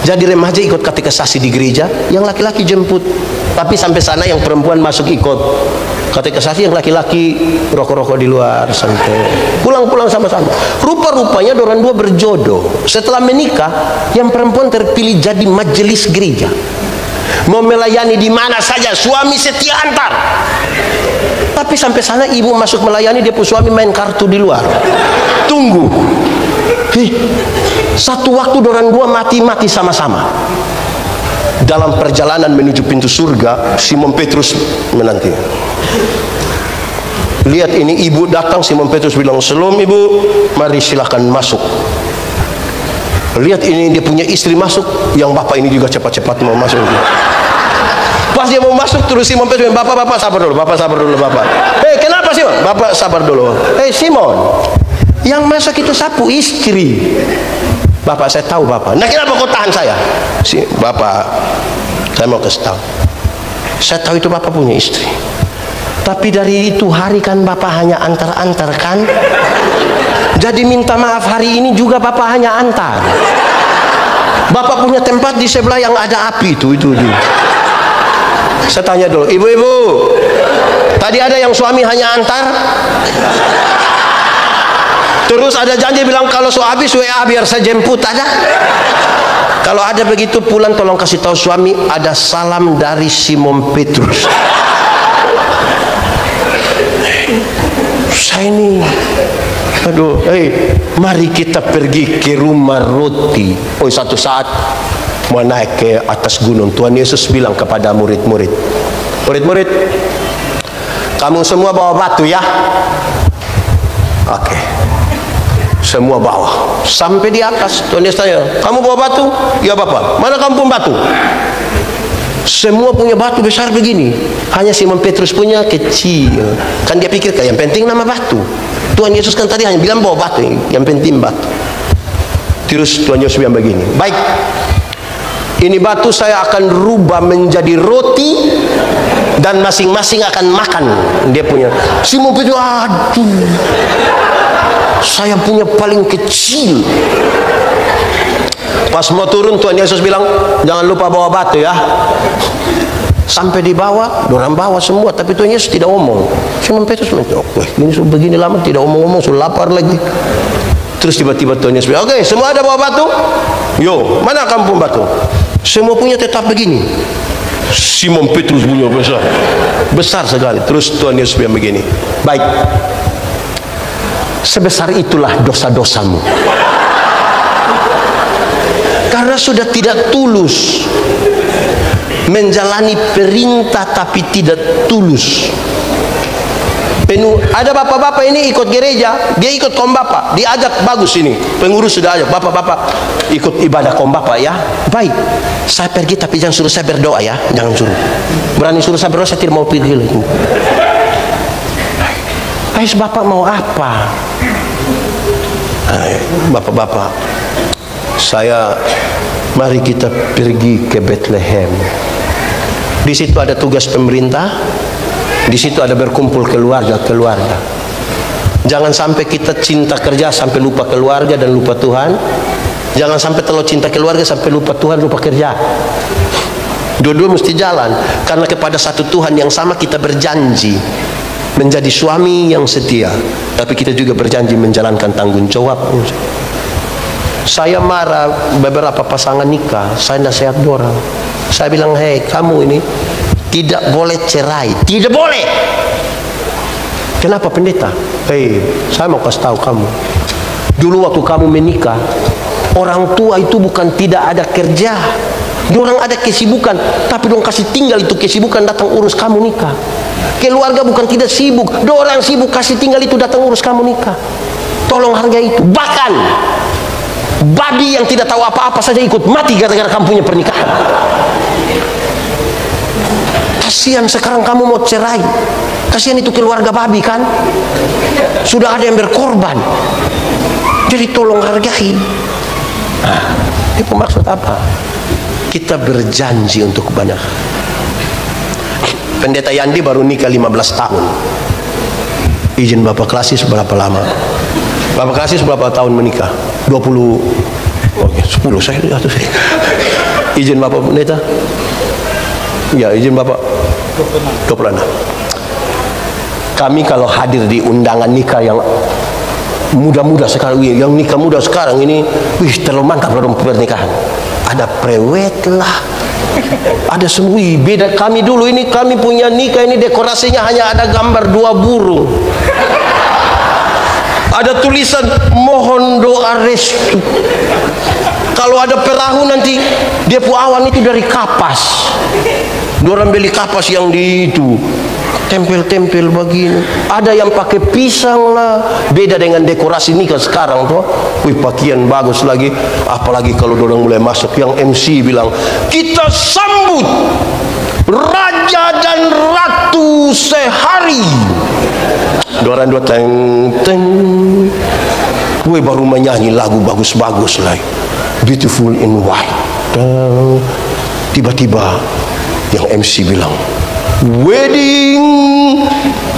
Speaker 2: Jadi remaja ikut katekisasi di gereja, yang laki-laki jemput. Tapi sampai sana yang perempuan masuk ikut katekisasi, yang laki-laki rokok-rokok di luar santai. Pulang-pulang sama-sama. Rupa-rupanya dorang 2 berjodoh. Setelah menikah, yang perempuan terpilih jadi majelis gereja. Mau melayani di mana saja, suami setia antar. Tapi sampai sana ibu masuk melayani, dia pun suami main kartu di luar. Tunggu. Satu waktu dorang 2 mati-mati sama-sama. Dalam perjalanan menuju pintu surga, Simon Petrus menanti. Lihat ini, ibu datang, Simon Petrus bilang, "Shalom ibu, mari silahkan masuk." Lihat ini, dia punya istri masuk, yang bapak ini juga cepat-cepat mau masuk. Pas dia mau masuk, terus Simon Petrus bilang, "Bapak sabar dulu, bapak sabar dulu, bapak." Kenapa Simon? Bapak sabar dulu. Simon, yang masuk itu sapu istri. Bapak, saya tahu bapak. Nah, kenapa kau tahan saya? Bapak, saya mau kasih tahu. Saya tahu itu bapak punya istri. Tapi dari itu hari kan bapak hanya antar-antar kan? Jadi minta maaf, hari ini juga bapak hanya antar. Bapak punya tempat di sebelah yang ada api itu. Saya tanya dulu, ibu-ibu, tadi ada yang suami hanya antar? Terus ada janji bilang kalau so habis WA biar saya jemput, ada? Kalau ada begitu pulang tolong kasih tahu suami ada salam dari Simon Petrus. Saya ini, aduh, mari kita pergi ke rumah roti. Oh, satu saat mau naik ke atas gunung, Tuhan Yesus bilang kepada murid-murid, murid-murid, kamu semua bawa batu ya. Oke. Semua bawa. Sampai di atas, Tuhan Yesus tanya, kamu bawa batu? Ya Bapak. Mana kamu pun batu? Semua punya batu besar begini. Hanya Simon Petrus punya kecil. Kan dia pikir yang penting nama batu. Tuhan Yesus kan tadi hanya bilang bawa batu, yang penting batu. Terus Tuhan Yesus bilang begini, baik, ini batu saya akan rubah menjadi roti dan masing-masing akan makan. Dia punya. Simon Petrus, aduh, saya punya paling kecil. Pas mau turun Tuhan Yesus bilang, jangan lupa bawa batu ya. Sampai di bawah, orang bawa semua, tapi Tuhan Yesus tidak omong. Simon Petrus bilang, ini sudah begini lama tidak omong-omong, sudah lapar lagi. Terus tiba-tiba Tuhan Yesus bilang, oke, semua ada bawa batu? Yo, mana kampung batu? Semua punya tetap begini. Simon Petrus punya besar, besar sekali. Terus Tuhan Yesus bilang begini, baik, sebesar itulah dosa-dosamu. Karena sudah tidak tulus menjalani perintah tapi tidak tulus. Ada bapak-bapak ini ikut gereja, dia ikut kaum bapak, diajak bagus ini, pengurus sudah ajak, bapak-bapak ikut ibadah kaum bapak ya, baik, saya pergi tapi jangan suruh saya berdoa ya, jangan suruh, berani suruh saya berdoa saya tidak mau pergi lagi. Ais bapak mau apa? Bapak-bapak, saya mari kita pergi ke Bethlehem. Di situ ada tugas pemerintah, di situ ada berkumpul keluarga-keluarga. Jangan sampai kita cinta kerja sampai lupa keluarga dan lupa Tuhan. Jangan sampai terlalu cinta keluarga sampai lupa Tuhan, lupa kerja. Dua-dua mesti jalan, karena kepada satu Tuhan yang sama kita berjanji menjadi suami yang setia, tapi kita juga berjanji menjalankan tanggung jawab. Saya marah beberapa pasangan nikah, saya nasihat orang. Saya bilang, hei kamu ini tidak boleh cerai, tidak boleh. Kenapa pendeta? Hei, saya mau kasih tahu kamu. Dulu waktu kamu menikah, orang tua itu bukan tidak ada kerja, orang ada kesibukan, tapi dong kasih tinggal itu kesibukan datang urus kamu nikah. Keluarga bukan tidak sibuk, orang sibuk kasih tinggal itu datang urus kamu nikah. Tolong hargai itu. Bahkan babi yang tidak tahu apa-apa saja ikut mati gara-gara kamu punya pernikahan. Kasihan sekarang kamu mau cerai, kasihan itu keluarga babi kan, sudah ada yang berkorban. Jadi tolong hargai. Itu maksud apa? Kita berjanji untuk banyak. Pendeta Yandi baru nikah 15 tahun. Izin Bapak Klasis berapa lama? Bapak Klasis berapa tahun menikah? 20. Oke, 10 saya atau saya. Izin Bapak Pendeta? Ya, izin Bapak 26. Kami kalau hadir di undangan nikah yang muda-muda sekarang, yang nikah muda sekarang ini, wih terlalu mantap dalam pernikahan. Ada prewed lah, ada semua. Beda kami dulu ini, kami punya nikah ini dekorasinya hanya ada gambar 2 burung. Ada tulisan mohon doa restu. Kalau ada perahu nanti dia awan itu dari kapas. Orang beli kapas yang di itu tempel-tempel begini. Ada yang pakai pisang lah. Beda dengan dekorasi nikah sekarang tuh. Wih, pakaian bagus lagi. Apalagi kalau orang mulai masuk, yang MC bilang, kita sambut raja dan ratu sehari. Orang dua teng teng. Wih, baru menyanyi lagu bagus-bagus lagi. Beautiful in white. Tiba-tiba yang MC bilang, wedding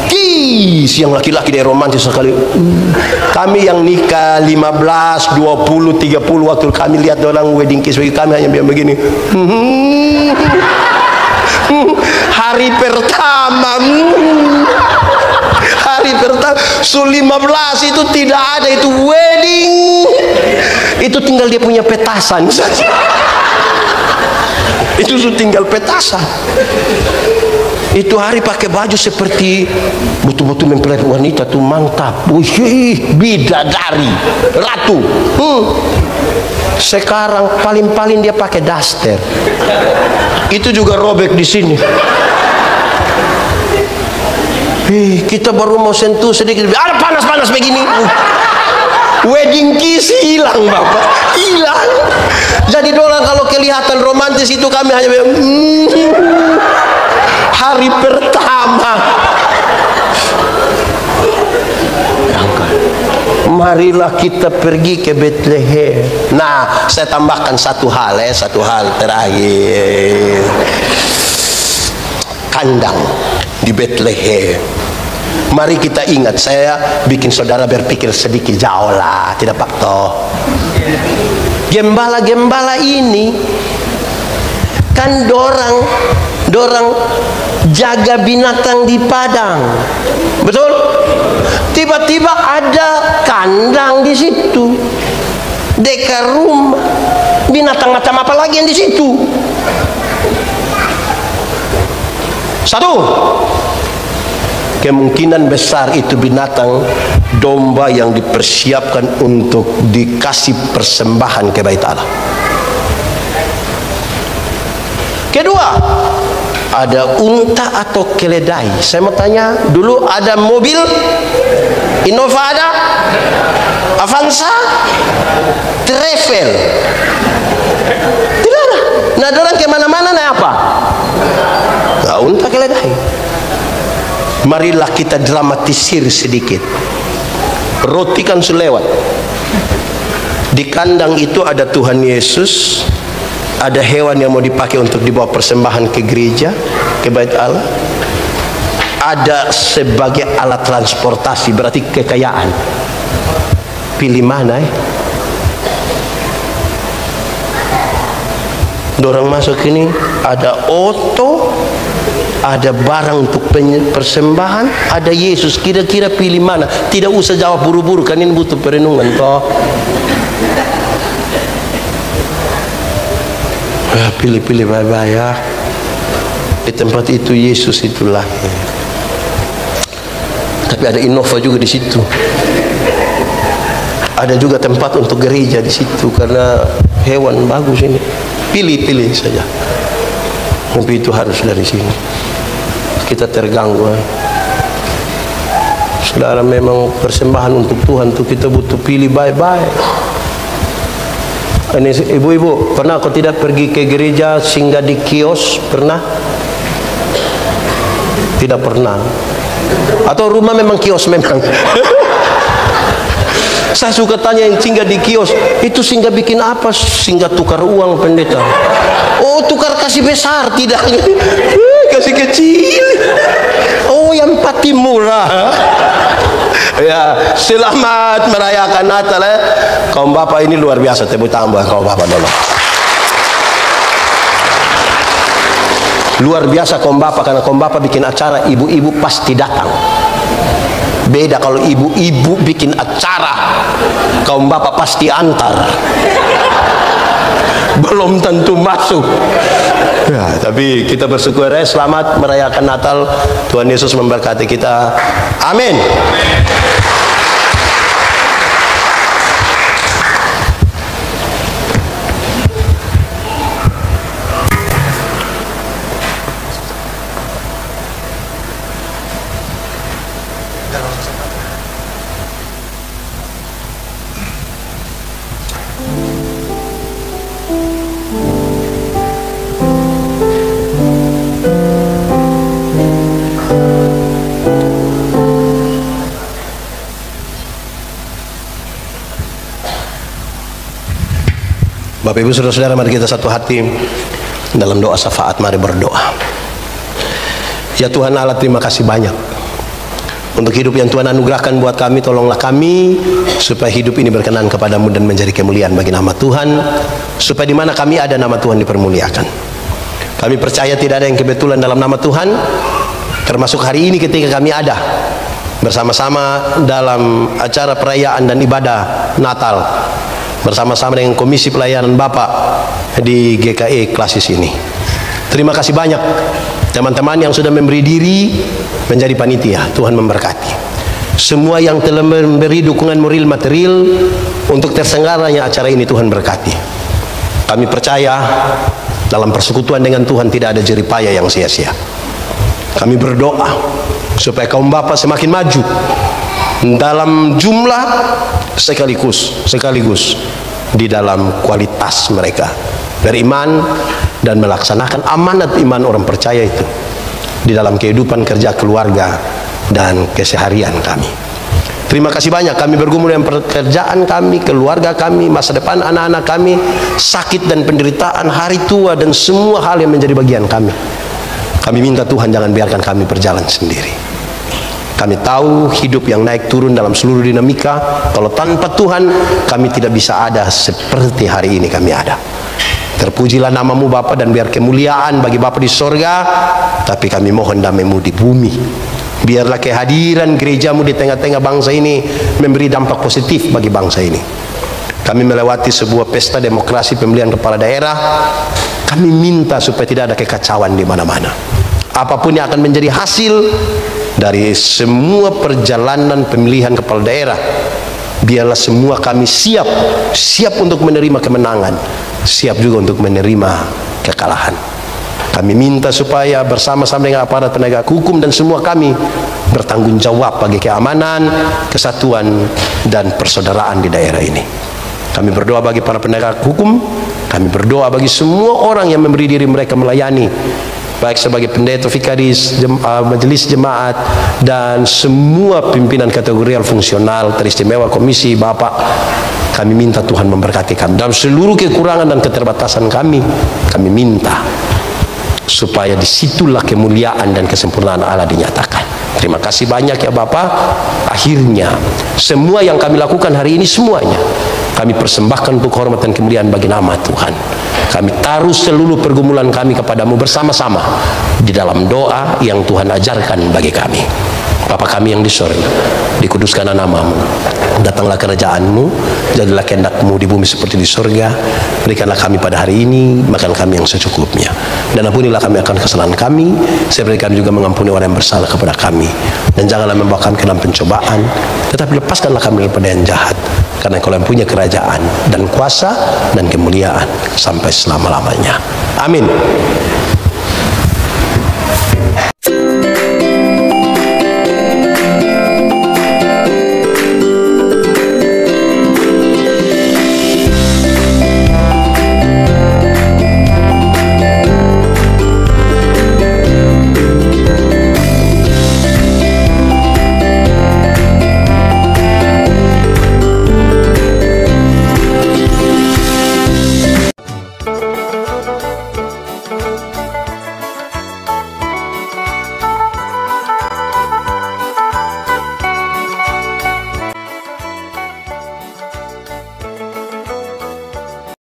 Speaker 2: kiss. Yang laki-laki dia romantis sekali. Kami yang nikah 15, 20, 30 waktu kami lihat orang wedding kiss, kami hanya bilang begini. Hari pertama. Hari pertama 15 itu tidak ada itu wedding. Itu tinggal dia punya petasan saja. Itu tinggal petasan. Itu hari pakai baju seperti betul-betul mempelai wanita tuh, mantap. Wih, bidadari, ratu. Sekarang paling-paling dia pakai daster. Itu juga robek di sini. Kita baru mau sentuh sedikit, ada panas-panas begini. Wedding kiss hilang, Bapak, hilang. Jadi orang kalau kelihatan romantis itu kami hanya hari pertama. Marilah kita pergi ke Bethlehem. Nah, saya tambahkan satu hal terakhir. Kandang di Bethlehem. Mari kita ingat, saya bikin saudara berpikir sedikit jauh lah, tidak Pak toh. Gembala-gembala ini kan dorang jaga binatang di padang, betul? Tiba-tiba ada kandang di situ, dekat rumah. Binatang macam apa lagi yang di situ? Satu, kemungkinan besar itu binatang domba yang dipersiapkan untuk dikasih persembahan ke Bait Allah. Kedua, ada unta atau keledai. Saya mau tanya, dulu ada mobil Innova, ada Avanza, Travel, tidak ada. Nah, orang kemana-mana naik apa? Nah, unta, keledai. Marilah kita dramatisir sedikit. Roti kan selewat. Di kandang itu ada Tuhan Yesus, ada hewan yang mau dipakai untuk dibawa persembahan ke gereja, ke Bait Allah. Ada sebagai alat transportasi, berarti kekayaan. Pilih mana Dorang masuk ini, ada oto, ada barang untuk persembahan, ada Yesus. Kira-kira pilih mana? Tidak usah jawab buru-buru, kan ini butuh perenungan toh. Pilih-pilih baik-baik ya. Di tempat itu Yesus itulah. Tapi ada Innova juga di situ. Ada juga tempat untuk gereja di situ karena hewan bagus ini. Pilih-pilih saja. Tapi itu harus dari sini. Kita terganggu. Saudara, memang persembahan untuk Tuhan tuh kita butuh pilih baik-baik. Ini ibu-ibu, pernah kau tidak pergi ke gereja singgah di kios? Pernah? Tidak pernah. Atau rumah memang kios memang? Saya suka tanya yang singgah di kios, itu singgah bikin apa? Singgah tukar uang, pendeta. Oh, tukar kasih besar, tidak. Kasih kecil. Oh, yang pati murah. Ya, selamat merayakan Natal ya. Kaum bapak ini luar biasa, tepuk tangan buat kaum bapak dulu. Luar biasa kaum bapak, karena kaum bapak bikin acara, ibu-ibu pasti datang. Beda kalau ibu-ibu bikin acara, kaum bapak pasti antar. Belum tentu masuk. Ya, tapi kita bersyukur ya, selamat merayakan Natal. Tuhan Yesus memberkati kita. Amin. Bapak Ibu Saudara-saudara, mari kita satu hati dalam doa syafaat. Mari berdoa. Ya Tuhan Allah, terima kasih banyak untuk hidup yang Tuhan anugerahkan buat kami. Tolonglah kami supaya hidup ini berkenan kepadamu dan menjadi kemuliaan bagi nama Tuhan, supaya di mana kami ada, nama Tuhan dipermuliakan. Kami percaya tidak ada yang kebetulan dalam nama Tuhan, termasuk hari ini ketika kami ada bersama-sama dalam acara perayaan dan ibadah Natal. bersama-sama dengan Komisi Pelayanan Bapak di GKI Klasis ini. Terima kasih banyak teman-teman yang sudah memberi diri menjadi panitia. Tuhan memberkati. Semua yang telah memberi dukungan moral material untuk terselenggaranya acara ini, Tuhan berkati. Kami percaya dalam persekutuan dengan Tuhan tidak ada jeripaya yang sia-sia. Kami berdoa supaya kaum Bapak semakin maju dalam jumlah sekaligus di dalam kualitas mereka beriman dan melaksanakan amanat iman orang percaya itu di dalam kehidupan kerja keluarga dan keseharian kami. Terima kasih banyak. Kami bergumul dengan pekerjaan kami, keluarga kami, masa depan anak-anak kami, sakit dan penderitaan, hari tua, dan semua hal yang menjadi bagian kami. Kami minta Tuhan jangan biarkan kami berjalan sendiri. Kami tahu hidup yang naik turun dalam seluruh dinamika. Kalau tanpa Tuhan kami tidak bisa ada seperti hari ini kami ada. Terpujilah namamu Bapa, dan biar kemuliaan bagi Bapa di sorga. Tapi kami mohon damai-Mu di bumi. Biarlah kehadiran gerejamu di tengah-tengah bangsa ini memberi dampak positif bagi bangsa ini. Kami melewati sebuah pesta demokrasi pemilihan kepala daerah. Kami minta supaya tidak ada kekacauan di mana-mana. Apapun yang akan menjadi hasil dari semua perjalanan pemilihan kepala daerah, biarlah semua kami siap untuk menerima kemenangan, siap juga untuk menerima kekalahan. Kami minta supaya bersama-sama dengan aparat penegak hukum dan semua kami bertanggung jawab bagi keamanan, kesatuan, dan persaudaraan di daerah ini. Kami berdoa bagi para penegak hukum, kami berdoa bagi semua orang yang memberi diri mereka melayani, baik sebagai pendeta, vikaris, majelis jemaat, dan semua pimpinan kategorial fungsional teristimewa komisi Bapak. Kami minta Tuhan memberkati kami dalam seluruh kekurangan dan keterbatasan kami. Kami minta supaya disitulah kemuliaan dan kesempurnaan Allah dinyatakan. Terima kasih banyak ya Bapak. Akhirnya semua yang kami lakukan hari ini, semuanya kami persembahkan untuk hormat dan kemuliaan bagi nama Tuhan. Kami taruh seluruh pergumulan kami kepadamu bersama-sama di dalam doa yang Tuhan ajarkan bagi kami. Bapa kami yang di surga, dikuduskanlah namamu, datanglah kerajaanmu, jadilah kehendak-Mu di bumi seperti di surga. Berikanlah kami pada hari ini makan kami yang secukupnya, dan ampunilah kami akan kesalahan kami, seperti kami juga mengampuni orang yang bersalah kepada kami. Dan janganlah membawa kami ke dalam pencobaan, tetapi lepaskanlah kami daripada yang jahat, karena Engkau yang punya kerajaan dan kuasa dan kemuliaan sampai selama-lamanya. Amin.